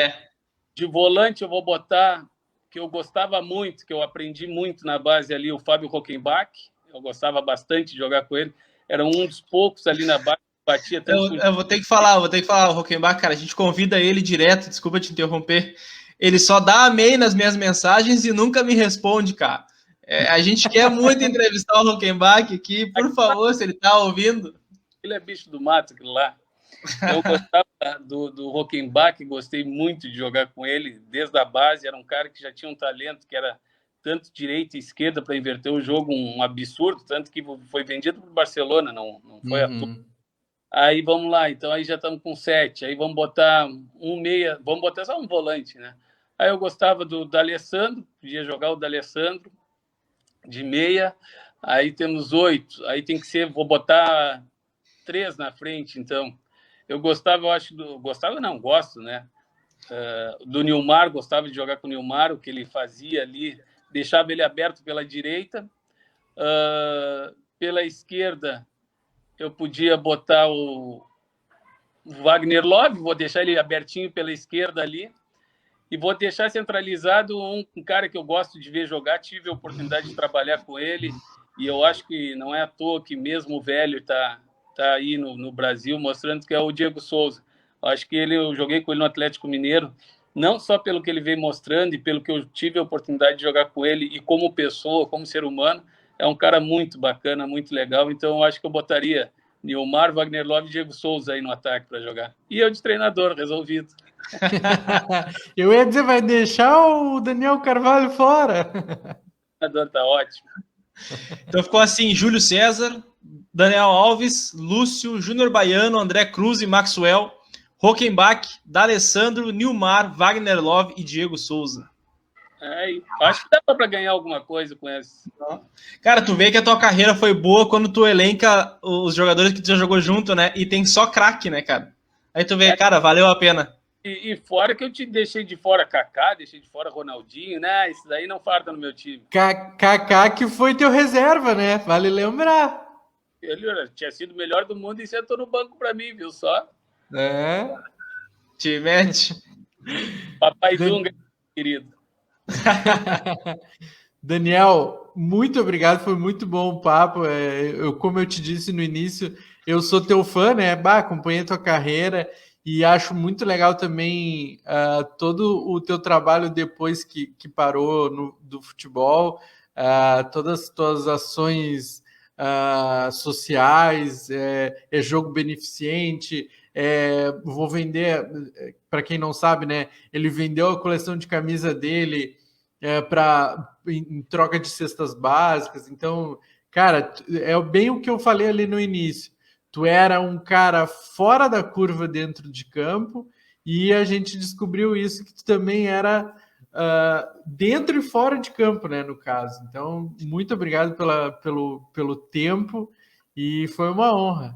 De volante eu vou botar, que eu gostava muito, que eu aprendi muito na base ali, o Fábio Rockenbach. Eu gostava bastante de jogar com ele. Era um dos poucos ali na base que batia tanto. Eu vou ter que falar, o Rockenbach, cara, a gente convida ele direto, desculpa te interromper. Ele só dá amém nas minhas mensagens e nunca me responde, cara. A gente quer muito entrevistar o Rockenbach aqui, por favor, se ele tá ouvindo. Ele é bicho do mato, aquilo lá. Eu gostava do Rockenbach, gostei muito de jogar com ele desde a base. Era um cara que já tinha um talento, que era tanto direita e esquerda para inverter o jogo, um absurdo, tanto que foi vendido para o Barcelona, não foi à toa. Aí vamos lá, então aí já estamos com 7. Aí vamos botar um meia, vamos botar só um volante, né? Aí eu gostava do D'Alessandro, podia jogar o D'Alessandro de meia. Aí temos 8. Aí tem que ser, vou botar 3 na frente, então. Eu gostava, gosto, né? Do Nilmar, gostava de jogar com o Nilmar, o que ele fazia ali, deixava ele aberto pela direita. Pela esquerda, eu podia botar o Wagner Love, vou deixar ele abertinho pela esquerda ali, e vou deixar centralizado um cara que eu gosto de ver jogar, tive a oportunidade de trabalhar com ele, e eu acho que não é à toa que mesmo o velho está aí no Brasil, mostrando que é o Diego Souza. Acho que eu joguei com ele no Atlético Mineiro, não só pelo que ele vem mostrando e pelo que eu tive a oportunidade de jogar com ele, e como pessoa, como ser humano, é um cara muito bacana, muito legal. Então, eu acho que eu botaria Nilmar, Wagner Love e Diego Souza aí no ataque para jogar. E eu de treinador, resolvido. Eu ia dizer, vai deixar o Daniel Carvalho fora. O treinador tá ótimo. Então ficou assim, Júlio César, Daniel Alves, Lúcio, Júnior Baiano, André Cruz e Maxwell, Hockenbach, D'Alessandro, Nilmar, Wagner Love e Diego Souza. Acho que dá para ganhar alguma coisa com essa. Cara, tu vê que a tua carreira foi boa quando tu elenca os jogadores que tu já jogou junto, né? E tem só craque, né, cara? Aí tu vê, cara, valeu a pena. E fora que eu te deixei de fora Kaká, deixei de fora Ronaldinho, né? Isso daí não farta no meu time. Kaká que foi teu reserva, né? Vale lembrar. Ele tinha sido o melhor do mundo e sentou no banco para mim, viu só? Te mete. Papai Dunga, querido. Daniel, muito obrigado, foi muito bom o papo. Como eu te disse no início, eu sou teu fã, né? Acompanhei a tua carreira e acho muito legal também todo o teu trabalho depois que parou do futebol, todas as tuas ações sociais, jogo beneficente. Vou vender, para quem não sabe, né? Ele vendeu a coleção de camisa dele em troca de cestas básicas. Então, cara, é bem o que eu falei ali no início. Tu era um cara fora da curva dentro de campo e a gente descobriu isso, que tu também era dentro e fora de campo, né, no caso. Então, muito obrigado pelo tempo e foi uma honra.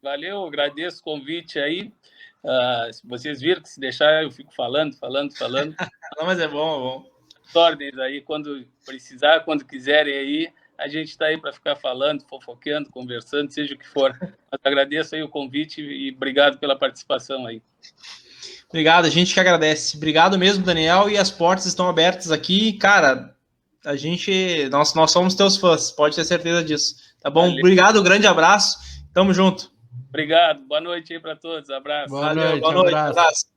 Valeu, agradeço o convite aí. Vocês viram que se deixar eu fico falando. Não, mas é bom. Ordens aí, quando precisar, quando quiserem aí, a gente está aí para ficar falando, fofoqueando, conversando, seja o que for. Mas agradeço aí o convite e obrigado pela participação aí. Obrigado, a gente que agradece. Obrigado mesmo, Daniel, e as portas estão abertas aqui. Cara, nós somos teus fãs, pode ter certeza disso. Tá bom? Valeu. Obrigado, grande abraço. Tamo junto. Obrigado, boa noite aí para todos, abraço. Boa noite, abraço.